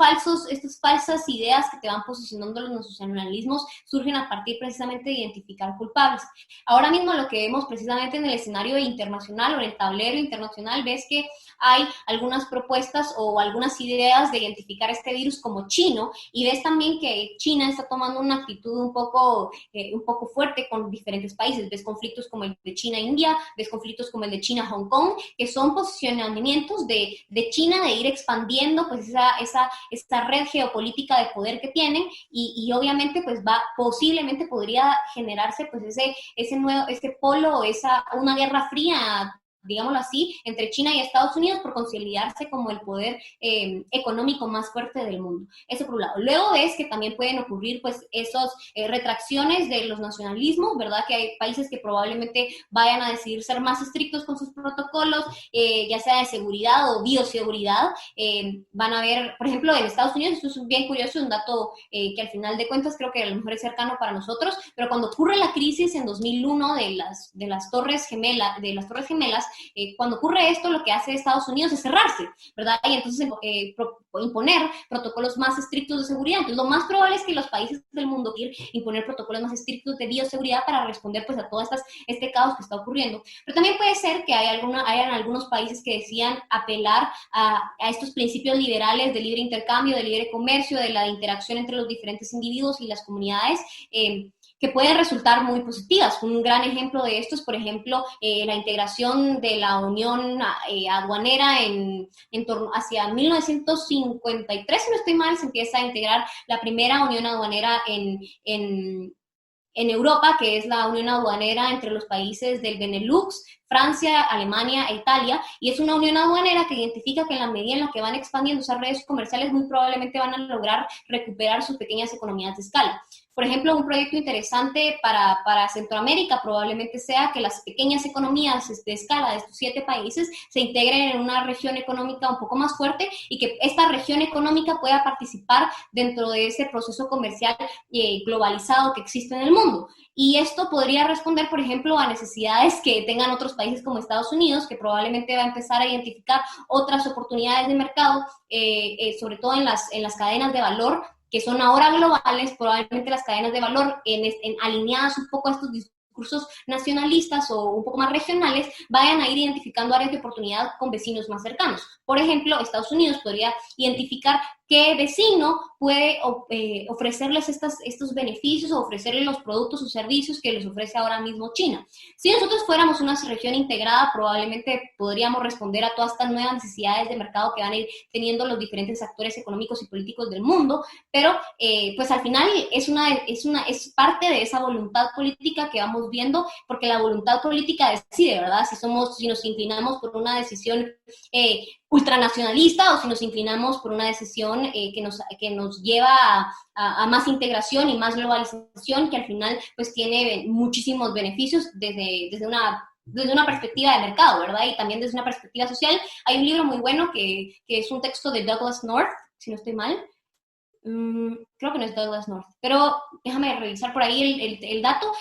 falsas ideas que te van posicionando los nacionalismos surgen a partir precisamente de identificar culpables. Ahora mismo lo que vemos precisamente en el escenario internacional o en el tablero internacional, ves que hay algunas propuestas o algunas ideas de identificar este virus como chino, y ves también que China está tomando una actitud un poco fuerte con diferentes países. Ves conflictos como el de China-India, ves conflictos como el de China-Hong Kong, que son posicionamientos de China de ir expandiendo pues esa red geopolítica de poder que tienen, y obviamente pues posiblemente podría generarse pues ese polo o una guerra fría, digámoslo así, entre China y Estados Unidos por consolidarse como el poder económico más fuerte del mundo. Eso por un lado. Luego ves que también pueden ocurrir pues esas retracciones de los nacionalismos, ¿verdad? Que hay países que probablemente vayan a decidir ser más estrictos con sus protocolos, ya sea de seguridad o bioseguridad. Van a ver, por ejemplo, en Estados Unidos, esto es bien curioso, un dato que al final de cuentas creo que a lo mejor es cercano para nosotros, pero cuando ocurre la crisis en 2001 de las Torres Gemelas, cuando ocurre esto, lo que hace Estados Unidos es cerrarse, ¿verdad? Y entonces imponer protocolos más estrictos de seguridad. Entonces, lo más probable es que los países del mundo quieran imponer protocolos más estrictos de bioseguridad para responder pues a todo este caos que está ocurriendo. Pero también puede ser que hayan algunos países que decían apelar a estos principios liberales de libre intercambio, de libre comercio, de la interacción entre los diferentes individuos y las comunidades, que pueden resultar muy positivas. Un gran ejemplo de esto es, por ejemplo, la integración de la Unión Aduanera en torno hacia 1953, si no estoy mal, se empieza a integrar la primera Unión Aduanera en Europa, que es la unión aduanera entre los países del Benelux, Francia, Alemania e Italia, y es una unión aduanera que identifica que en la medida en la que van expandiendo esas redes comerciales, muy probablemente van a lograr recuperar sus pequeñas economías de escala. Por ejemplo, un proyecto interesante para Centroamérica probablemente sea que las pequeñas economías de escala de estos 7 países se integren en una región económica un poco más fuerte y que esta región económica pueda participar dentro de ese proceso comercial globalizado que existe en el mundo. Y esto podría responder, por ejemplo, a necesidades que tengan otros países como Estados Unidos, que probablemente va a empezar a identificar otras oportunidades de mercado, sobre todo en las cadenas de valor, que son ahora globales. Probablemente las cadenas de valor alineadas un poco a estos discursos nacionalistas o un poco más regionales, vayan a ir identificando áreas de oportunidad con vecinos más cercanos. Por ejemplo, Estados Unidos podría identificar qué vecino puede ofrecerles estos beneficios o ofrecerles los productos o servicios que les ofrece ahora mismo China. Si nosotros fuéramos una región integrada, probablemente podríamos responder a todas estas nuevas necesidades de mercado que van a ir teniendo los diferentes actores económicos y políticos del mundo, pero pues al final es parte de esa voluntad política que vamos viendo, porque la voluntad política decide, ¿verdad? Si nos inclinamos por una decisión ultranacionalista o si nos inclinamos por una decisión que nos lleva a más integración y más globalización, que al final pues tiene muchísimos beneficios desde una perspectiva de mercado, ¿verdad? Y también desde una perspectiva social. Hay un libro muy bueno que es un texto de Douglas North, si no estoy mal. Creo que no es Douglas North, pero déjame revisar por ahí el dato,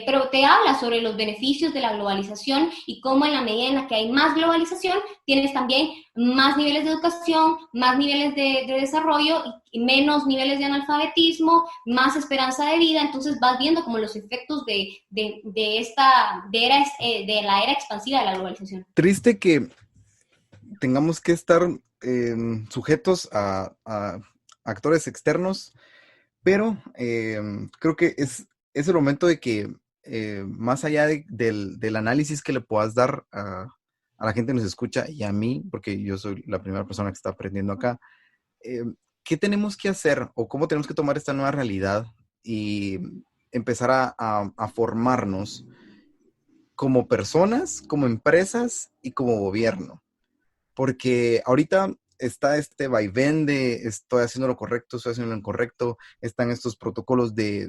pero te habla sobre los beneficios de la globalización y cómo en la medida en la que hay más globalización, tienes también más niveles de educación, más niveles de desarrollo y menos niveles de analfabetismo, más esperanza de vida. Entonces vas viendo como los efectos de la era expansiva de la globalización. Triste que tengamos que estar sujetos a actores externos, pero creo que es el momento de que más allá del análisis que le puedas dar a la gente que nos escucha y a mí, porque yo soy la primera persona que está aprendiendo acá, ¿qué tenemos que hacer o cómo tenemos que tomar esta nueva realidad y empezar a formarnos como personas, como empresas y como gobierno? Porque ahorita está este vaivén de estoy haciendo lo correcto, estoy haciendo lo incorrecto, están estos protocolos de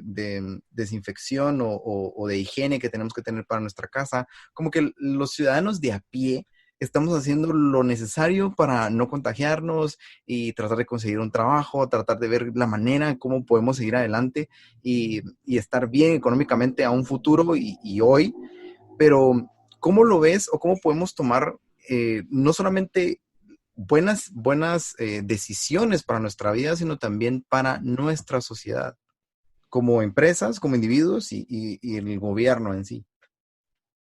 desinfección o de higiene que tenemos que tener para nuestra casa, como que los ciudadanos de a pie estamos haciendo lo necesario para no contagiarnos y tratar de conseguir un trabajo, tratar de ver la manera en cómo podemos seguir adelante y estar bien económicamente a un futuro y hoy, pero ¿cómo lo ves o cómo podemos tomar no solamente buenas decisiones para nuestra vida, sino también para nuestra sociedad, como empresas, como individuos y el gobierno en sí?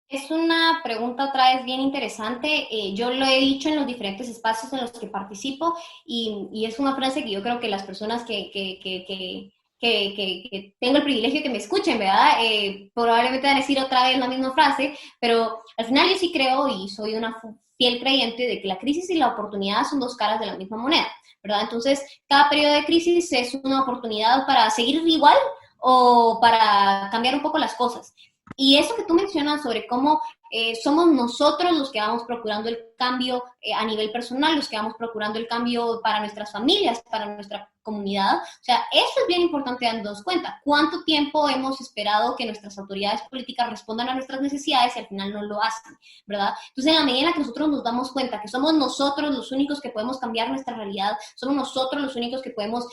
Es una pregunta otra vez bien interesante. Yo lo he dicho en los diferentes espacios en los que participo y es una frase que yo creo que las personas que tengo el privilegio de que me escuchen, ¿verdad? Probablemente van a decir otra vez la misma frase, pero al final yo sí creo y soy una fiel creyente de que la crisis y la oportunidad son dos caras de la misma moneda, ¿verdad? Entonces, cada periodo de crisis es una oportunidad para seguir igual o para cambiar un poco las cosas. Y eso que tú mencionas sobre cómo somos nosotros los que vamos procurando el cambio a nivel personal, los que vamos procurando el cambio para nuestras familias, para nuestra comunidad. O sea, eso es bien importante darnos cuenta. ¿Cuánto tiempo hemos esperado que nuestras autoridades políticas respondan a nuestras necesidades y al final no lo hacen, ¿verdad? Entonces, en la medida en que nosotros nos damos cuenta que somos nosotros los únicos que podemos cambiar nuestra realidad, somos nosotros los únicos que podemos,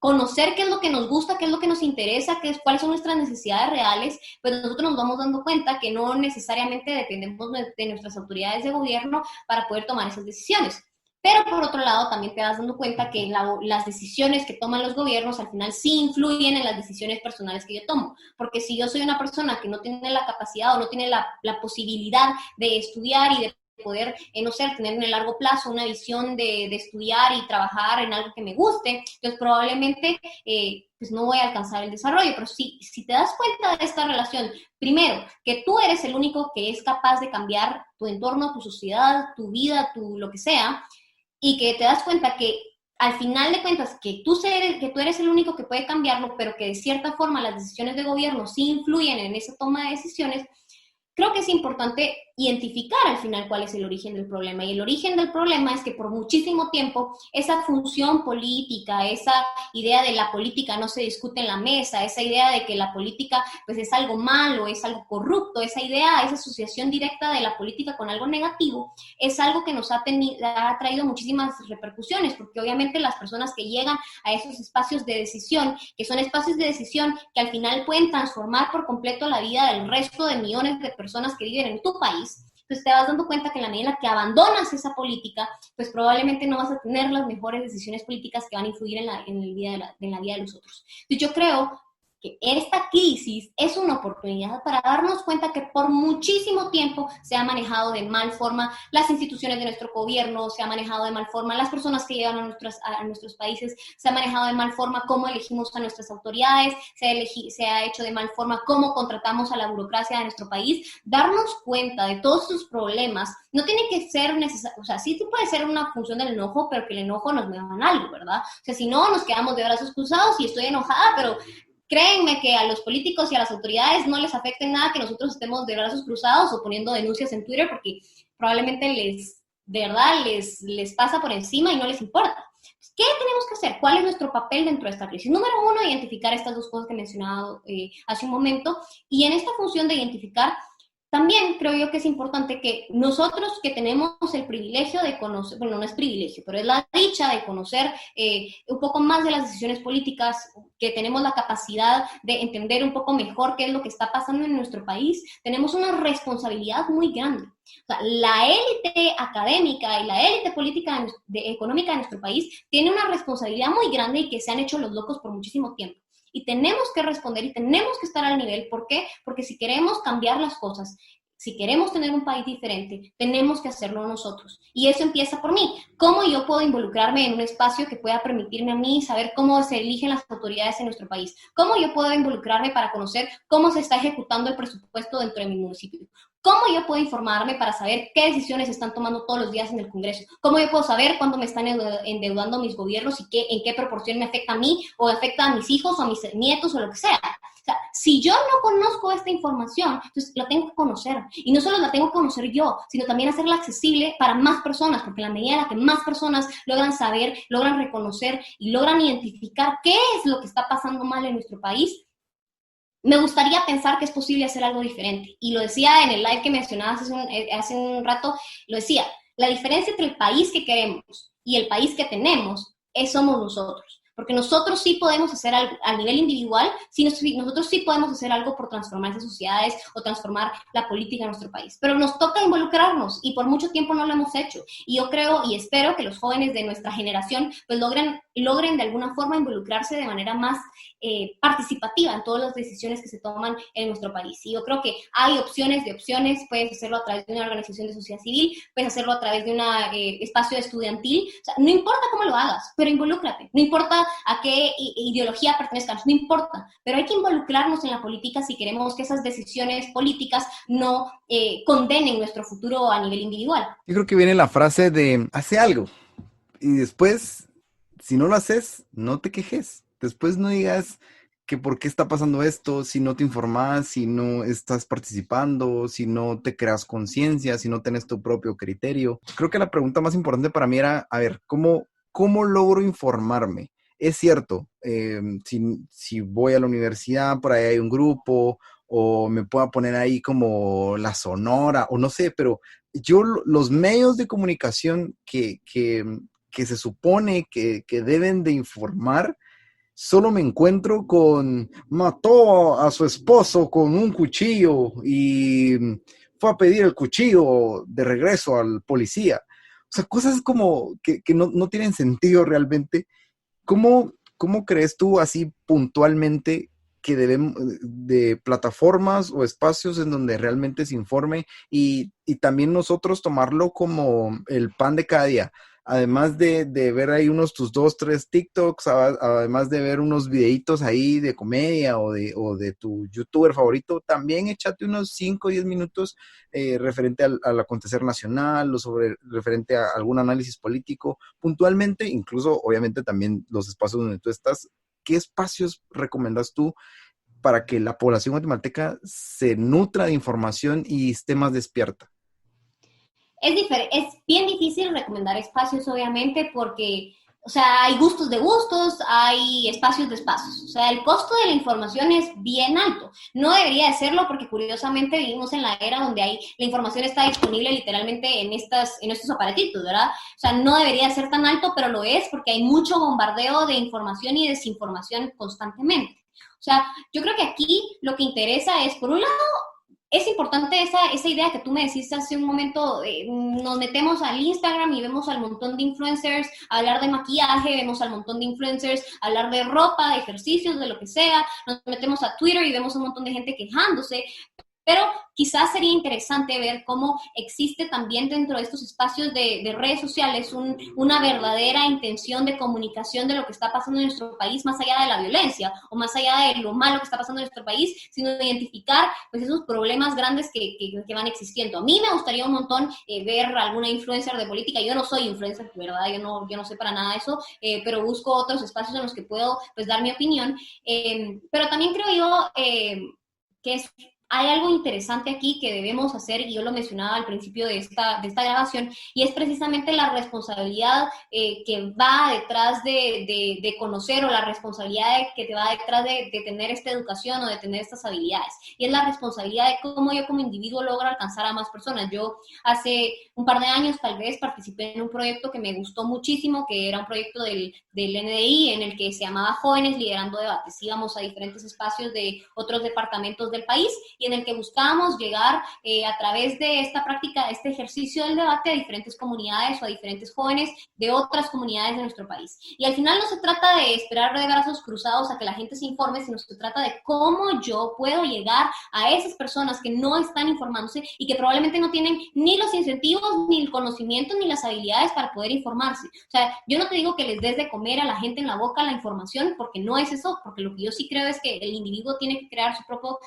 conocer qué es lo que nos gusta, qué es lo que nos interesa, cuáles son nuestras necesidades reales, pues nosotros nos vamos dando cuenta que no necesariamente dependemos de nuestras autoridades de gobierno para poder tomar esas decisiones. Pero por otro lado, también te vas dando cuenta que las decisiones que toman los gobiernos al final sí influyen en las decisiones personales que yo tomo. Porque si yo soy una persona que no tiene la capacidad o no tiene la posibilidad de estudiar y de poder, no sé, tener en el largo plazo una visión de estudiar y trabajar en algo que me guste, entonces probablemente pues no voy a alcanzar el desarrollo. Pero si te das cuenta de esta relación, primero, que tú eres el único que es capaz de cambiar tu entorno, tu sociedad, tu vida, lo que sea, y que te das cuenta que al final de cuentas que tú eres el único que puede cambiarlo, pero que de cierta forma las decisiones de gobierno sí influyen en esa toma de decisiones, creo que es importante identificar al final cuál es el origen del problema. Y el origen del problema es que por muchísimo tiempo esa función política, esa idea de la política no se discute en la mesa, esa idea de que la política pues es algo malo, es algo corrupto, esa idea, esa asociación directa de la política con algo negativo, es algo que nos ha traído muchísimas repercusiones, porque obviamente las personas que llegan a esos espacios de decisión, que son espacios de decisión que al final pueden transformar por completo la vida del resto de millones de personas que viven en tu país, pues te vas dando cuenta que en la medida en la que abandonas esa política, pues probablemente no vas a tener las mejores decisiones políticas que van a influir en la vida de los otros. Entonces yo creo que esta crisis es una oportunidad para darnos cuenta que por muchísimo tiempo se ha manejado de mal forma las instituciones de nuestro gobierno, se ha manejado de mal forma las personas que llegan a nuestros países, se ha manejado de mal forma cómo elegimos a nuestras autoridades, se ha hecho de mal forma cómo contratamos a la burocracia de nuestro país. Darnos cuenta de todos estos problemas no tiene que ser necesario, o sea, sí puede ser una función del enojo, pero que el enojo nos mueva en algo, ¿verdad? O sea, si no, nos quedamos de brazos cruzados y estoy enojada, pero créenme que a los políticos y a las autoridades no les afecte nada que nosotros estemos de brazos cruzados o poniendo denuncias en Twitter, porque probablemente de verdad les pasa por encima y no les importa. ¿Qué tenemos que hacer? ¿Cuál es nuestro papel dentro de esta crisis? Número uno, identificar estas dos cosas que he mencionado hace un momento, y en esta función de identificar, también creo yo que es importante que nosotros que tenemos el privilegio de conocer, bueno, no es privilegio, pero es la dicha de conocer un poco más de las decisiones políticas, que tenemos la capacidad de entender un poco mejor qué es lo que está pasando en nuestro país, tenemos una responsabilidad muy grande. O sea, la élite académica y la élite política económica de nuestro país tiene una responsabilidad muy grande y que se han hecho los locos por muchísimo tiempo. Y tenemos que responder y tenemos que estar al nivel. ¿Por qué? Porque si queremos cambiar las cosas, si queremos tener un país diferente, tenemos que hacerlo nosotros. Y eso empieza por mí. ¿Cómo yo puedo involucrarme en un espacio que pueda permitirme a mí saber cómo se eligen las autoridades en nuestro país? ¿Cómo yo puedo involucrarme para conocer cómo se está ejecutando el presupuesto dentro de mi municipio? ¿Cómo yo puedo informarme para saber qué decisiones están tomando todos los días en el Congreso? ¿Cómo yo puedo saber cuándo me están endeudando mis gobiernos y en qué proporción me afecta a mí o afecta a mis hijos o a mis nietos o lo que sea? O sea, si yo no conozco esta información, entonces la tengo que conocer. Y no solo la tengo que conocer yo, sino también hacerla accesible para más personas, porque en la medida en la que más personas logran saber, logran reconocer y logran identificar qué es lo que está pasando mal en nuestro país, me gustaría pensar que es posible hacer algo diferente. Y lo decía en el live que mencionabas hace un rato, lo decía, la diferencia entre el país que queremos y el país que tenemos somos nosotros. Porque nosotros sí podemos hacer algo a nivel individual, nosotros sí podemos hacer algo por transformar esas sociedades o transformar la política en nuestro país. Pero nos toca involucrarnos y por mucho tiempo no lo hemos hecho. Y yo creo y espero que los jóvenes de nuestra generación pues logren de alguna forma involucrarse de manera más participativa en todas las decisiones que se toman en nuestro país. Y yo creo que hay opciones, puedes hacerlo a través de una organización de sociedad civil, puedes hacerlo a través de un espacio estudiantil, o sea, no importa cómo lo hagas, pero involúcrate, no importa a qué ideología pertenezcas, no importa, pero hay que involucrarnos en la política si queremos que esas decisiones políticas no condenen nuestro futuro a nivel individual. Yo creo que viene la frase de, hace algo, y después, si no lo haces, no te quejes. Después no digas que por qué está pasando esto, si no te informas, si no estás participando, si no te creas conciencia, si no tienes tu propio criterio. Creo que la pregunta más importante para mí era, a ver, ¿cómo logro informarme? Es cierto, si voy a la universidad, por ahí hay un grupo, o me pueda poner ahí como la Sonora, o no sé, pero los medios de comunicación que se supone que deben de informar, solo me encuentro con mató a su esposo con un cuchillo y fue a pedir el cuchillo de regreso al policía. O sea, cosas como que no tienen sentido realmente. ¿Cómo crees tú así puntualmente que debemos de plataformas o espacios en donde realmente se informe y también nosotros tomarlo como el pan de cada día? Además de ver ahí tus 2, 3 TikToks, además de ver unos videitos ahí de comedia o de tu youtuber favorito, también échate unos 5 o 10 minutos referente al acontecer nacional o referente a algún análisis político, puntualmente, incluso obviamente también los espacios donde tú estás. ¿Qué espacios recomiendas tú para que la población guatemalteca se nutra de información y esté más despierta? Es bien difícil recomendar espacios, obviamente, porque, o sea, hay gustos de gustos, hay espacios de espacios. O sea, el costo de la información es bien alto. No debería de serlo porque, curiosamente, vivimos en la era donde la información está disponible literalmente en estos aparatitos, ¿verdad? O sea, no debería ser tan alto, pero lo es porque hay mucho bombardeo de información y desinformación constantemente. O sea, yo creo que aquí lo que interesa es, por un lado, es importante esa idea que tú me decís hace un momento, nos metemos al Instagram y vemos al montón de influencers hablar de maquillaje, vemos al montón de influencers hablar de ropa, de ejercicios, de lo que sea, nos metemos a Twitter y vemos un montón de gente quejándose. Pero quizás sería interesante ver cómo existe también dentro de estos espacios de redes sociales una verdadera intención de comunicación de lo que está pasando en nuestro país, más allá de la violencia o más allá de lo malo que está pasando en nuestro país, sino de identificar pues, esos problemas grandes que van existiendo. A mí me gustaría un montón ver alguna influencer de política. Yo no soy influencer, ¿verdad? Yo no sé para nada eso, pero busco otros espacios en los que puedo pues, dar mi opinión. Pero también creo yo que hay algo interesante aquí que debemos hacer, y yo lo mencionaba al principio de esta grabación, y es precisamente la responsabilidad que va detrás de conocer, o la responsabilidad que te va detrás de tener esta educación o de tener estas habilidades. Y es la responsabilidad de cómo yo como individuo logro alcanzar a más personas. Yo hace un par de años tal vez participé en un proyecto que me gustó muchísimo, que era un proyecto del NDI en el que se llamaba Jóvenes Liderando Debates. Íbamos a diferentes espacios de otros departamentos del país y en el que buscábamos llegar a través de esta práctica, este ejercicio del debate a diferentes comunidades o a diferentes jóvenes de otras comunidades de nuestro país. Y al final no se trata de esperar de brazos cruzados a que la gente se informe, sino se trata de cómo yo puedo llegar a esas personas que no están informándose y que probablemente no tienen ni los incentivos, ni el conocimiento, ni las habilidades para poder informarse. O sea, yo no te digo que les des de comer a la gente en la boca la información, porque no es eso, porque lo que yo sí creo es que el individuo tiene que crear su propio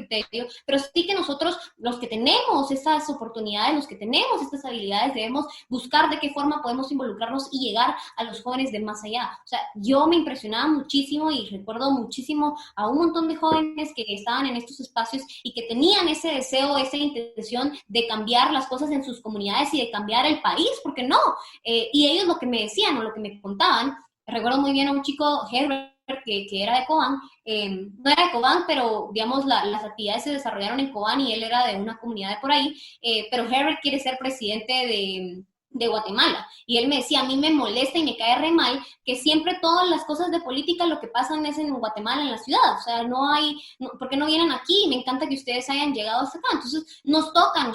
criterio, pero sí que nosotros, los que tenemos esas oportunidades, los que tenemos estas habilidades, debemos buscar de qué forma podemos involucrarnos y llegar a los jóvenes de más allá. O sea, yo me impresionaba muchísimo y recuerdo muchísimo a un montón de jóvenes que estaban en estos espacios y que tenían ese deseo, esa intención de cambiar las cosas en sus comunidades y de cambiar el país, ¿por qué no? Y ellos lo que me decían o lo que me contaban, recuerdo muy bien a un chico, Herbert, que era de Cobán, no era de Cobán, pero digamos las actividades se desarrollaron en Cobán y él era de una comunidad de por ahí, pero Herbert quiere ser presidente de Guatemala. Y él me decía, a mí me molesta y me cae re mal que siempre todas las cosas de política lo que pasan es en Guatemala, en la ciudad. O sea, no hay, no, ¿por qué no vienen aquí? Me encanta que ustedes hayan llegado hasta acá. Entonces, nos toca a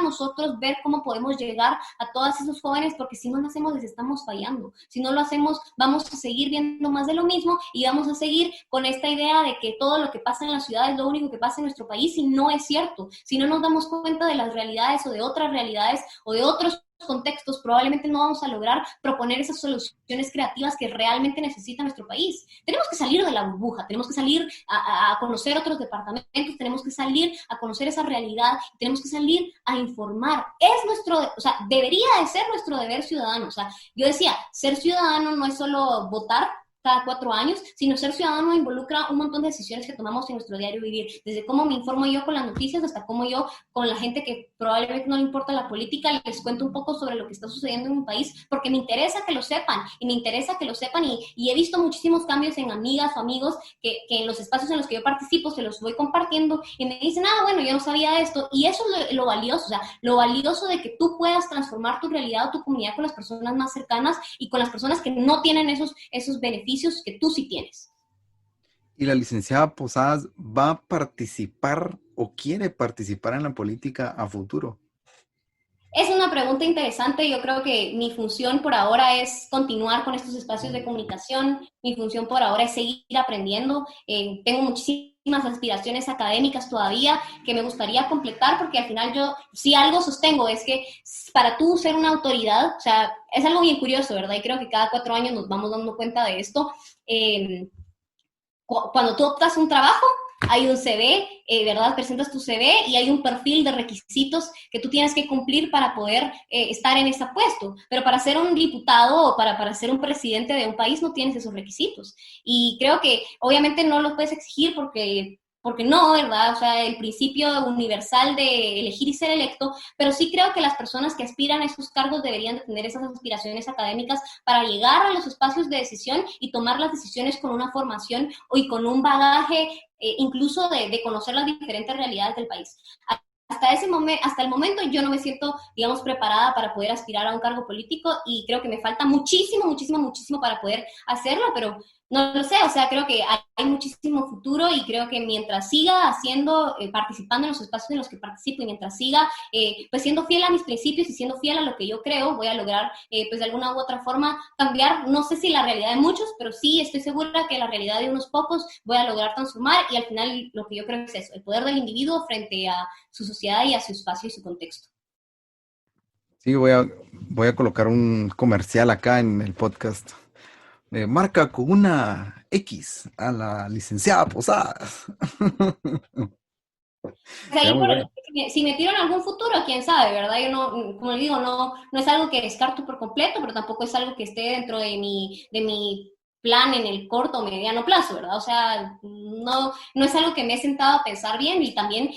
nosotros ver cómo podemos llegar a todos esos jóvenes, porque si no lo hacemos, les estamos fallando. Si no lo hacemos, vamos a seguir viendo más de lo mismo y vamos a seguir con esta idea de que todo lo que pasa en la ciudad es lo único que pasa en nuestro país, y no es cierto. Si no nos damos cuenta de las realidades o de otras realidades o de otros contextos, probablemente no vamos a lograr proponer esas soluciones creativas que realmente necesita nuestro país. Tenemos que salir de la burbuja, tenemos que salir a conocer otros departamentos, tenemos que salir a conocer esa realidad, tenemos que salir a informar. Es nuestro, o sea, debería de ser nuestro deber ciudadano. O sea, yo decía, ser ciudadano no es solo votar cada 4 años, sino ser ciudadano involucra un montón de decisiones que tomamos en nuestro diario vivir, desde cómo me informo yo con las noticias hasta cómo yo con la gente que probablemente no le importa la política les cuento un poco sobre lo que está sucediendo en mi país, porque me interesa que lo sepan, y he visto muchísimos cambios en amigas o amigos que en los espacios en los que yo participo se los voy compartiendo y me dicen, bueno, yo no sabía esto, y eso es lo valioso, o sea, lo valioso de que tú puedas transformar tu realidad o tu comunidad con las personas más cercanas y con las personas que no tienen esos beneficios que tú sí tienes. ¿Y la licenciada Posadas va a participar o quiere participar en la política a futuro? Es una pregunta interesante. Yo creo que mi función por ahora es continuar con estos espacios de comunicación. Mi función por ahora es seguir aprendiendo. Tengo muchísimas aspiraciones académicas todavía que me gustaría completar, porque al final yo, si algo sostengo, es que para tú ser una autoridad, o sea, es algo bien curioso, ¿verdad? Y creo que cada 4 años nos vamos dando cuenta de esto. Cuando tú optas un trabajo, hay un CV, ¿verdad? Presentas tu CV y hay un perfil de requisitos que tú tienes que cumplir para poder estar en ese puesto. Pero para ser un diputado o para ser un presidente de un país no tienes esos requisitos. Y creo que obviamente no los puedes exigir porque no, ¿verdad? O sea, el principio universal de elegir y ser electo, pero sí creo que las personas que aspiran a esos cargos deberían de tener esas aspiraciones académicas para llegar a los espacios de decisión y tomar las decisiones con una formación y con un bagaje incluso de conocer las diferentes realidades del país. Hasta el momento yo no me siento, digamos, preparada para poder aspirar a un cargo político y creo que me falta muchísimo para poder hacerlo, pero no lo sé, o sea, creo que hay muchísimo futuro y creo que mientras siga haciendo, participando en los espacios en los que participo y mientras siga, pues siendo fiel a mis principios y siendo fiel a lo que yo creo, voy a lograr, pues de alguna u otra forma cambiar, no sé si la realidad de muchos, pero sí estoy segura que la realidad de unos pocos voy a lograr transformar y al final lo que yo creo es eso, el poder del individuo frente a su sociedad y a su espacio y su contexto. Sí, voy a colocar un comercial acá en el podcast. Marca con una X a la licenciada Posadas. Ahí si me tiro en algún futuro, quién sabe, ¿verdad? Yo no, como le digo, no es algo que descarto por completo, pero tampoco es algo que esté dentro de mi plan en el corto o mediano plazo, ¿verdad? O sea, no es algo que me he sentado a pensar bien y también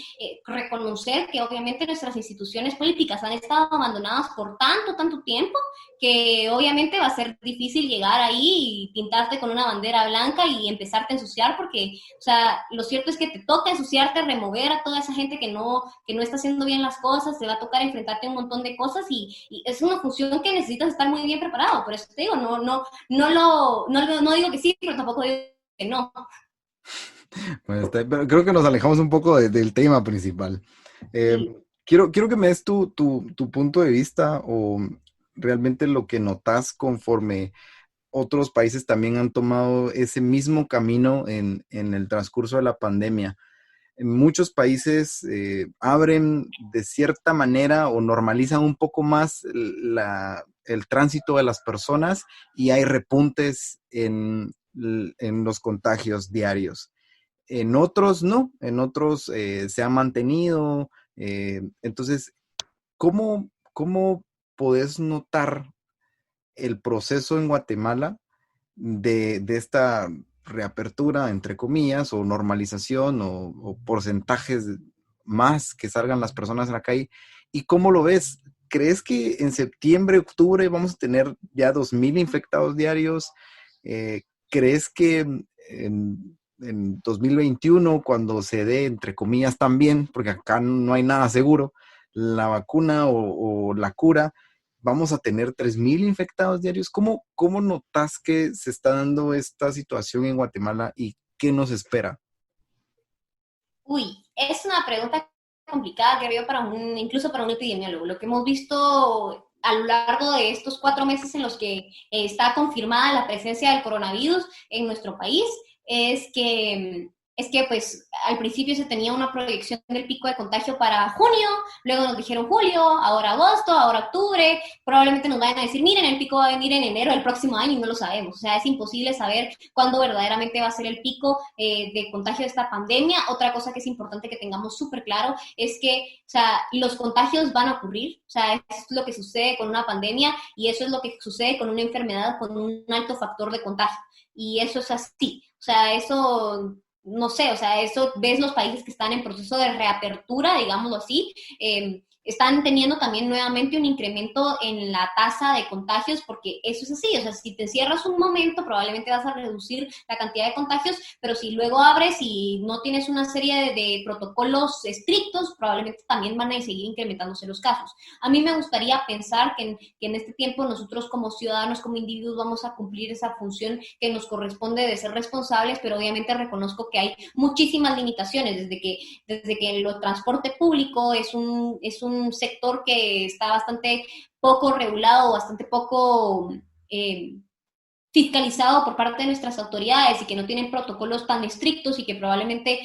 reconocer que obviamente nuestras instituciones políticas han estado abandonadas por tanto tiempo que obviamente va a ser difícil llegar ahí y pintarte con una bandera blanca y empezarte a ensuciar porque, o sea, lo cierto es que te toca ensuciarte, remover a toda esa gente que no está haciendo bien las cosas, te va a tocar enfrentarte a un montón de cosas y es una función que necesitas estar muy bien preparado. Por eso te digo, no digo que sí, pero tampoco digo que no. Pues, pero creo que nos alejamos un poco del tema principal. Sí. Quiero que me des tu punto de vista o realmente lo que notas conforme otros países también han tomado ese mismo camino en el transcurso de la pandemia. En muchos países abren de cierta manera o normalizan un poco más el tránsito de las personas y hay repuntes en los contagios diarios. en otros no, en otros se ha mantenido. Entonces, ¿cómo podés notar el proceso en Guatemala de esta reapertura, entre comillas, o normalización, o porcentajes más que salgan las personas a la calle? ¿Y cómo lo ves? ¿Crees que en septiembre, octubre vamos a tener ya 2,000 infectados diarios? ¿Crees que en 2021, cuando se dé, entre comillas, también, porque acá no hay nada seguro, la vacuna o la cura, vamos a tener 3,000 infectados diarios? ¿Cómo notas que se está dando esta situación en Guatemala y qué nos espera? Uy, es una pregunta complicada, creo, incluso para un epidemiólogo. Lo que hemos visto a lo largo de estos 4 meses en los que está confirmada la presencia del coronavirus en nuestro país es que pues al principio se tenía una proyección del pico de contagio para junio, luego nos dijeron julio, ahora agosto, ahora octubre, probablemente nos vayan a decir, miren, el pico va a venir en enero del próximo año y no lo sabemos. O sea, es imposible saber cuándo verdaderamente va a ser el pico de contagio de esta pandemia. Otra cosa que es importante que tengamos súper claro es que, o sea, los contagios van a ocurrir, o sea, eso es lo que sucede con una pandemia y eso es lo que sucede con una enfermedad con un alto factor de contagio. Y eso es así, o sea, eso no sé, o sea, eso ves los países que están en proceso de reapertura, digámoslo así, están teniendo también nuevamente un incremento en la tasa de contagios, porque eso es así, o sea, si te encierras un momento, probablemente vas a reducir la cantidad de contagios, pero si luego abres y no tienes una serie de protocolos estrictos, probablemente también van a seguir incrementándose los casos. A mí me gustaría pensar que en este tiempo nosotros como ciudadanos, como individuos, vamos a cumplir esa función que nos corresponde de ser responsables, pero obviamente reconozco que hay muchísimas limitaciones, desde que el transporte público es un sector que está bastante poco regulado, bastante poco fiscalizado por parte de nuestras autoridades y que no tienen protocolos tan estrictos y que probablemente,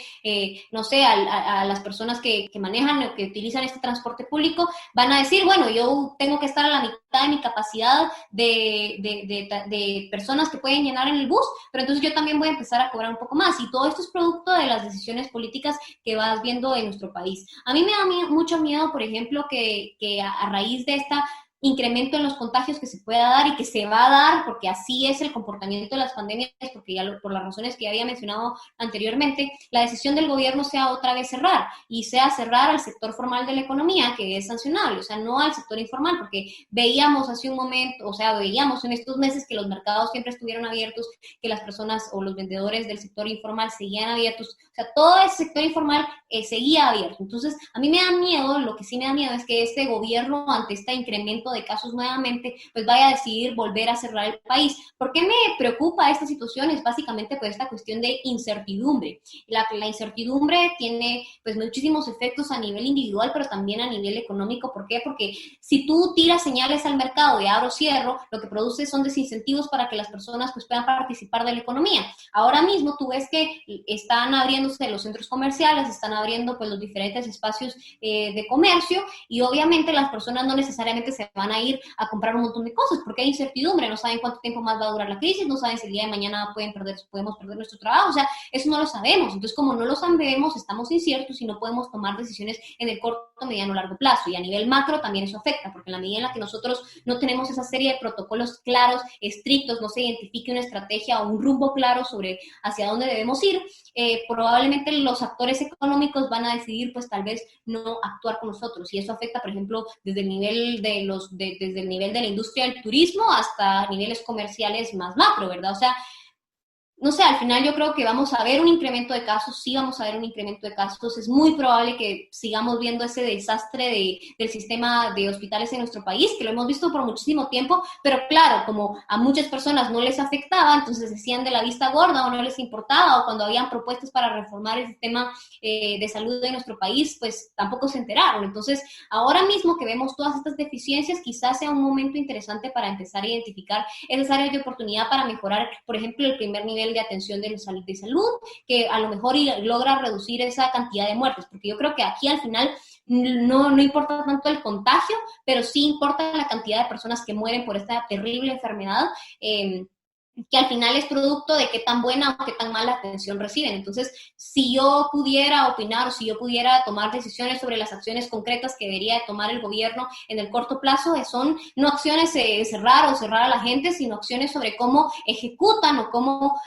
no sé, a las personas que manejan o que utilizan este transporte público van a decir, bueno, yo tengo que estar a la mitad de mi capacidad de personas que pueden llenar en el bus, pero entonces yo también voy a empezar a cobrar un poco más. Y todo esto es producto de las decisiones políticas que vas viendo en nuestro país. A mí me da mucho miedo, por ejemplo, que a raíz de esta incremento en los contagios que se pueda dar y que se va a dar, porque así es el comportamiento de las pandemias, porque ya por las razones que ya había mencionado anteriormente, la decisión del gobierno sea otra vez cerrar, y sea cerrar al sector formal de la economía, que es sancionable, o sea, no al sector informal, porque veíamos hace un momento, o sea, veíamos en estos meses que los mercados siempre estuvieron abiertos, que las personas o los vendedores del sector informal seguían abiertos, o sea, todo ese sector informal seguía abierto. Entonces, a mí me da miedo, lo que sí me da miedo es que este gobierno, ante este incremento de casos nuevamente, pues vaya a decidir volver a cerrar el país. ¿Por qué me preocupa esta situación? Es básicamente por esta cuestión de incertidumbre. La incertidumbre tiene pues muchísimos efectos a nivel individual, pero también a nivel económico. ¿Por qué? Porque si tú tiras señales al mercado de abro, cierro, lo que produce son desincentivos para que las personas pues puedan participar de la economía. Ahora mismo tú ves que están abriéndose los centros comerciales, están abriendo pues los diferentes espacios de comercio, y obviamente las personas no necesariamente se van a ir a comprar un montón de cosas porque hay incertidumbre, no saben cuánto tiempo más va a durar la crisis, no saben si el día de mañana podemos perder nuestro trabajo, o sea, eso no lo sabemos. Entonces, como no lo sabemos, estamos inciertos y no podemos tomar decisiones en el corto, mediano o largo plazo. Y a nivel macro también eso afecta, porque en la medida en la que nosotros no tenemos esa serie de protocolos claros, estrictos, no se identifique una estrategia o un rumbo claro sobre hacia dónde debemos ir, probablemente los actores económicos van a decidir pues tal vez no actuar con nosotros, y eso afecta, por ejemplo, desde el nivel desde el nivel de la industria del turismo hasta niveles comerciales más macro, ¿verdad? O sea, no sé, al final yo creo que vamos a ver un incremento de casos, sí vamos a ver un incremento de casos, es muy probable que sigamos viendo ese desastre del sistema de hospitales en nuestro país, que lo hemos visto por muchísimo tiempo, pero claro, como a muchas personas no les afectaba, entonces decían de la vista gorda o no les importaba, o cuando habían propuestas para reformar el sistema de salud de nuestro país, pues tampoco se enteraron. Entonces, ahora mismo que vemos todas estas deficiencias, quizás sea un momento interesante para empezar a identificar esas áreas de oportunidad para mejorar, por ejemplo, el primer nivel de atención de salud, que a lo mejor logra reducir esa cantidad de muertes, porque yo creo que aquí al final no importa tanto el contagio, pero sí importa la cantidad de personas que mueren por esta terrible enfermedad. que al final es producto de qué tan buena o qué tan mala atención reciben. Entonces, si yo pudiera opinar o si yo pudiera tomar decisiones sobre las acciones concretas que debería tomar el gobierno en el corto plazo, son no acciones cerrar a la gente, sino acciones sobre cómo ejecutan o cómo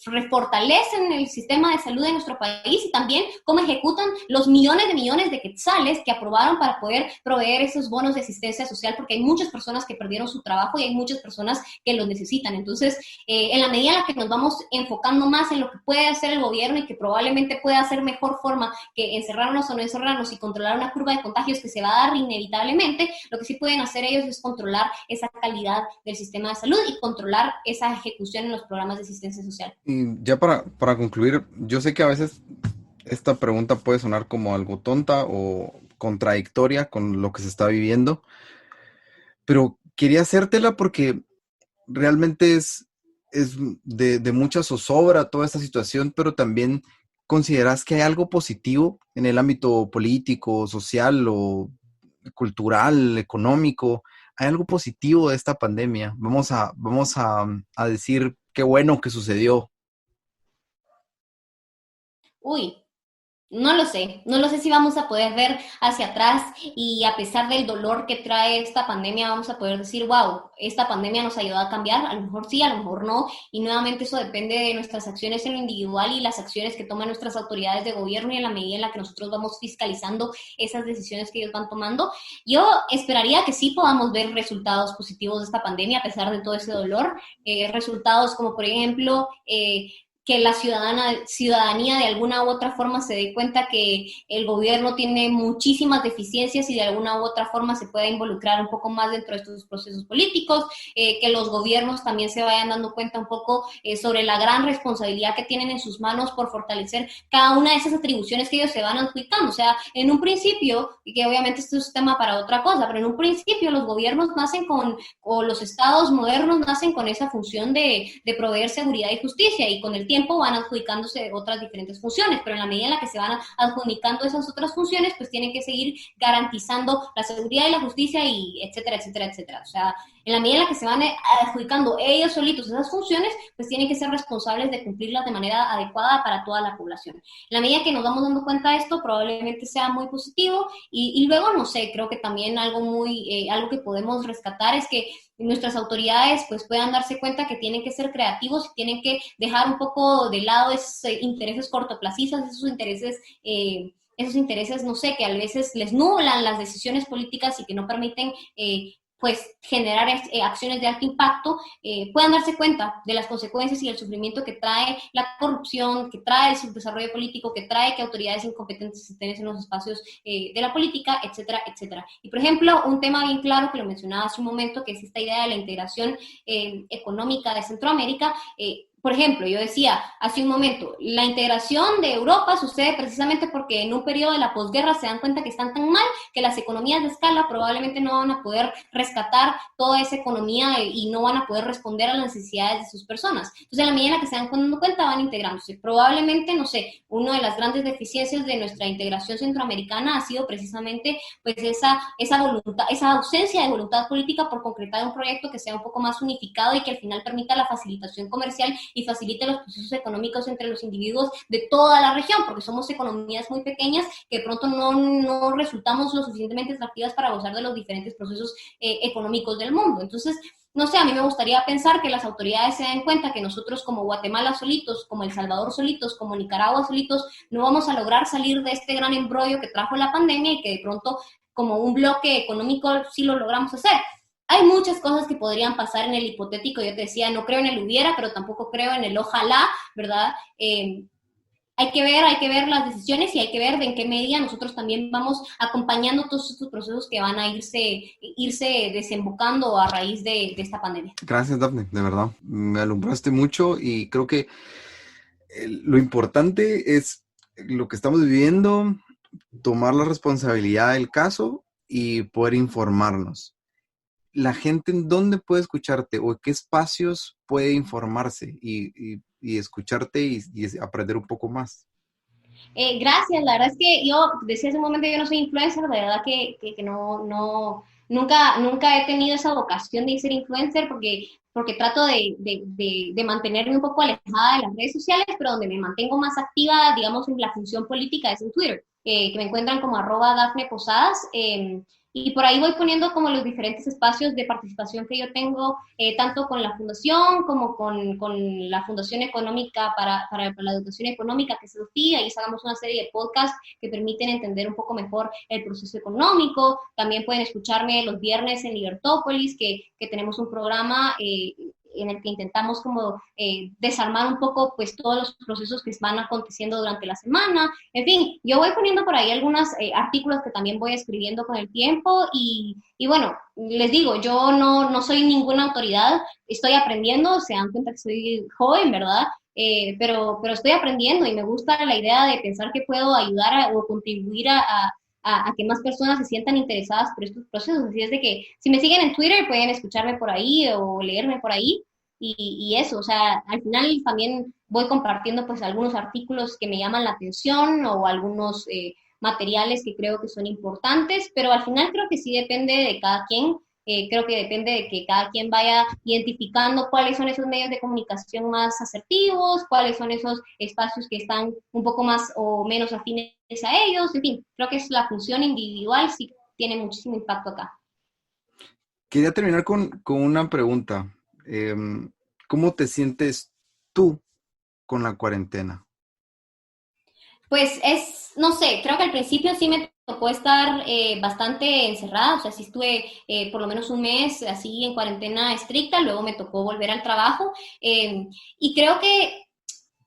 refortalecen el sistema de salud de nuestro país y también cómo ejecutan los millones de quetzales que aprobaron para poder proveer esos bonos de asistencia social, porque hay muchas personas que perdieron su trabajo y hay muchas personas que los necesitan. Entonces, en la medida en la que nos vamos enfocando más en lo que puede hacer el gobierno y que probablemente pueda hacer mejor forma que encerrarnos o no encerrarnos y controlar una curva de contagios que se va a dar inevitablemente, lo que sí pueden hacer ellos es controlar esa calidad del sistema de salud y controlar esa ejecución en los programas de asistencia social. Y ya para concluir, yo sé que a veces esta pregunta puede sonar como algo tonta o contradictoria con lo que se está viviendo, pero quería hacértela porque realmente es de mucha zozobra toda esta situación, pero también consideras que hay algo positivo en el ámbito político, social o cultural, económico. Hay algo positivo de esta pandemia. Vamos a decir qué bueno que sucedió. Uy, no lo sé si vamos a poder ver hacia atrás y a pesar del dolor que trae esta pandemia, vamos a poder decir, wow, esta pandemia nos ayudó a cambiar, a lo mejor sí, a lo mejor no, y nuevamente eso depende de nuestras acciones en lo individual y las acciones que toman nuestras autoridades de gobierno y en la medida en la que nosotros vamos fiscalizando esas decisiones que ellos van tomando. Yo esperaría que sí podamos ver resultados positivos de esta pandemia a pesar de todo ese dolor, resultados como por ejemplo, que la ciudadanía de alguna u otra forma se dé cuenta que el gobierno tiene muchísimas deficiencias y de alguna u otra forma se pueda involucrar un poco más dentro de estos procesos políticos, que los gobiernos también se vayan dando cuenta un poco sobre la gran responsabilidad que tienen en sus manos por fortalecer cada una de esas atribuciones que ellos se van adjudicando. O sea, en un principio, y que obviamente esto es tema para otra cosa, pero en un principio los gobiernos nacen o los estados modernos nacen con esa función de proveer seguridad y justicia, y con el tiempo van adjudicándose otras diferentes funciones, pero en la medida en la que se van adjudicando esas otras funciones, pues tienen que seguir garantizando la seguridad y la justicia y etcétera, etcétera, etcétera. O sea, en la medida en la que se van adjudicando ellos solitos esas funciones, pues tienen que ser responsables de cumplirlas de manera adecuada para toda la población. En la medida que nos vamos dando cuenta de esto, probablemente sea muy positivo y luego, no sé, creo que también algo que podemos rescatar es que nuestras autoridades pues puedan darse cuenta que tienen que ser creativos y tienen que dejar un poco de lado esos intereses cortoplacistas, esos intereses, no sé, que a veces les nublan las decisiones políticas y que no permiten pues generar acciones de alto impacto, puedan darse cuenta de las consecuencias y el sufrimiento que trae la corrupción, que trae el subdesarrollo político, que trae que autoridades incompetentes estén en los espacios de la política, etcétera, etcétera. Y por ejemplo, un tema bien claro que lo mencionaba hace un momento, que es esta idea de la integración económica de Centroamérica. Por ejemplo, yo decía hace un momento, la integración de Europa sucede precisamente porque en un periodo de la posguerra se dan cuenta que están tan mal que las economías de escala probablemente no van a poder rescatar toda esa economía y no van a poder responder a las necesidades de sus personas. Entonces, en la medida en la que se dan cuenta, van integrándose. Probablemente, no sé, una de las grandes deficiencias de nuestra integración centroamericana ha sido precisamente pues esa voluntad, esa ausencia de voluntad política por concretar un proyecto que sea un poco más unificado y que al final permita la facilitación comercial y facilite los procesos económicos entre los individuos de toda la región, porque somos economías muy pequeñas que de pronto no resultamos lo suficientemente atractivas para gozar de los diferentes procesos económicos del mundo. Entonces, no sé, a mí me gustaría pensar que las autoridades se den cuenta que nosotros como Guatemala solitos, como El Salvador solitos, como Nicaragua solitos, no vamos a lograr salir de este gran embrollo que trajo la pandemia y que de pronto como un bloque económico sí lo logramos hacer. Hay muchas cosas que podrían pasar en el hipotético. Yo te decía, no creo en el hubiera, pero tampoco creo en el ojalá, ¿verdad? Hay que ver las decisiones y hay que ver de en qué medida nosotros también vamos acompañando todos estos procesos que van a irse desembocando a raíz de esta pandemia. Gracias, Dafne, de verdad. Me alumbraste mucho y creo que lo importante es lo que estamos viviendo, tomar la responsabilidad del caso y poder informarnos. La gente, ¿en dónde puede escucharte o en qué espacios puede informarse y escucharte y aprender un poco más? Gracias, la verdad es que yo decía hace un momento, yo no soy influencer, de verdad que nunca he tenido esa vocación de ser influencer porque porque trato de mantenerme un poco alejada de las redes sociales, pero donde me mantengo más activa, digamos, en la función política es en Twitter, que me encuentran como @DafnePosadas. Y por ahí voy poniendo como los diferentes espacios de participación que yo tengo, tanto con la fundación como con la Fundación Económica para la Educación Económica, que es SEDUFI. Ahí sacamos una serie de podcasts que permiten entender un poco mejor el proceso económico. También pueden escucharme los viernes en Libertópolis, que tenemos un programa en el que intentamos como desarmar un poco pues todos los procesos que van aconteciendo durante la semana. En fin, yo voy poniendo por ahí algunos artículos que también voy escribiendo con el tiempo y bueno, les digo, yo no soy ninguna autoridad, estoy aprendiendo, se dan cuenta que soy joven, ¿verdad? Pero estoy aprendiendo y me gusta la idea de pensar que puedo ayudar o contribuir a que más personas se sientan interesadas por estos procesos. Así es de que si me siguen en Twitter pueden escucharme por ahí o leerme por ahí. Y eso, o sea, al final también voy compartiendo pues algunos artículos que me llaman la atención o algunos materiales que creo que son importantes, pero al final creo que sí depende de cada quien. Creo que depende de que cada quien vaya identificando cuáles son esos medios de comunicación más asertivos, cuáles son esos espacios que están un poco más o menos afines a ellos. En fin, creo que es la función individual, sí tiene muchísimo impacto acá. Quería terminar con una pregunta. ¿Cómo te sientes tú con la cuarentena? Pues no sé, creo que al principio sí me tocó estar bastante encerrada, o sea, sí estuve por lo menos un mes así en cuarentena estricta, luego me tocó volver al trabajo y creo que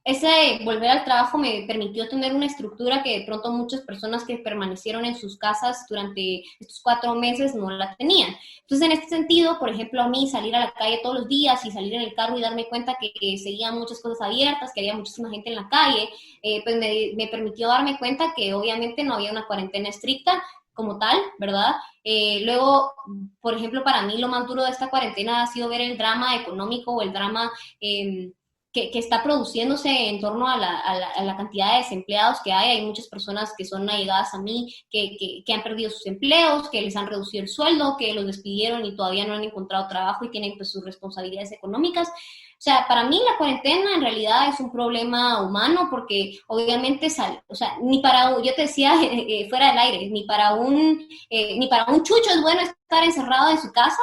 ese volver al trabajo me permitió tener una estructura que de pronto muchas personas que permanecieron en sus casas durante estos 4 meses no la tenían. Entonces, en este sentido, por ejemplo, a mí salir a la calle todos los días y salir en el carro y darme cuenta que seguían muchas cosas abiertas, que había muchísima gente en la calle, pues me permitió darme cuenta que obviamente no había una cuarentena estricta como tal, ¿verdad? Luego, por ejemplo, para mí lo más duro de esta cuarentena ha sido ver el drama económico o el drama que está produciéndose en torno a la cantidad de desempleados que hay. Hay muchas personas que son allegadas a mí, que han perdido sus empleos, que les han reducido el sueldo, que los despidieron y todavía no han encontrado trabajo y tienen pues sus responsabilidades económicas. O sea, para mí la cuarentena en realidad es un problema humano porque obviamente o sea, ni para, yo te decía fuera del aire, ni para un chucho es bueno estar encerrado en su casa,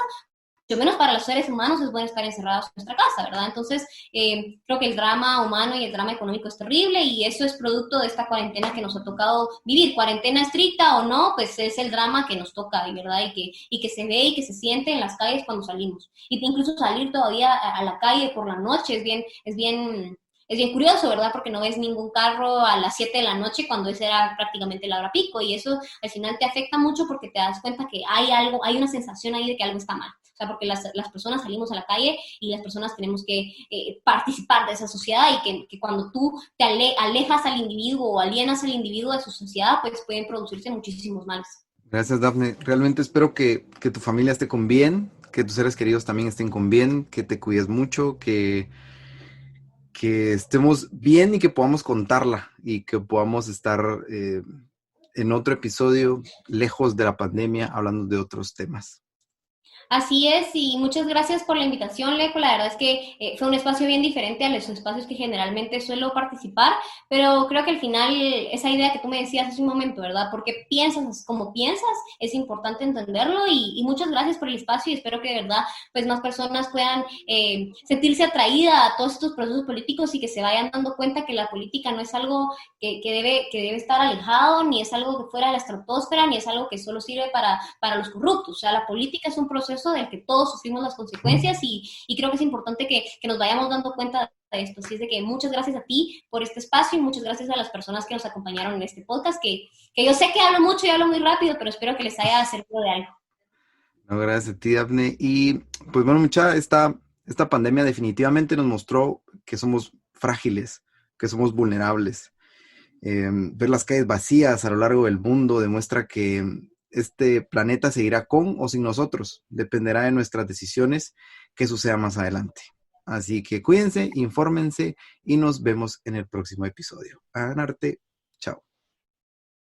mucho menos para los seres humanos es bueno estar encerrados en nuestra casa, ¿verdad? Entonces, creo que el drama humano y el drama económico es terrible y eso es producto de esta cuarentena que nos ha tocado vivir. Cuarentena estricta o no, pues es el drama que nos toca, ¿verdad? Y que se ve y que se siente en las calles cuando salimos. Y incluso salir todavía a la calle por la noche es bien curioso, ¿verdad? Porque no ves ningún carro a las 7 de la noche cuando esa era prácticamente la hora pico y eso al final te afecta mucho porque te das cuenta que hay una sensación ahí de que algo está mal. O sea, porque las personas salimos a la calle y las personas tenemos que participar de esa sociedad y que cuando tú te alejas al individuo o alienas al individuo de su sociedad, pues pueden producirse muchísimos males. Gracias, Dafne. Realmente espero que tu familia esté con bien, que tus seres queridos también estén con bien, que te cuides mucho, que estemos bien y que podamos contarla y que podamos estar en otro episodio lejos de la pandemia hablando de otros temas. Así es, y muchas gracias por la invitación, Leco. La verdad es que fue un espacio bien diferente a los espacios que generalmente suelo participar, pero creo que al final esa idea que tú me decías hace un momento, ¿verdad? Porque piensas como piensas, es importante entenderlo y muchas gracias por el espacio y espero que de verdad pues más personas puedan sentirse atraídas a todos estos procesos políticos y que se vayan dando cuenta que la política no es algo que debe estar alejado, ni es algo que fuera de la estratosfera, ni es algo que solo sirve para los corruptos. O sea, la política es un proceso del que todos sufrimos las consecuencias y creo que es importante que nos vayamos dando cuenta de esto. Así es de que muchas gracias a ti por este espacio y muchas gracias a las personas que nos acompañaron en este podcast, que yo sé que hablo mucho y hablo muy rápido, pero espero que les haya servido de algo. No, gracias a ti, Dafne. Y pues bueno, esta pandemia definitivamente nos mostró que somos frágiles, que somos vulnerables. Ver las calles vacías a lo largo del mundo demuestra que este planeta seguirá con o sin nosotros. Dependerá de nuestras decisiones qué suceda más adelante. Así que cuídense, infórmense y nos vemos en el próximo episodio. A ganarte. Chao.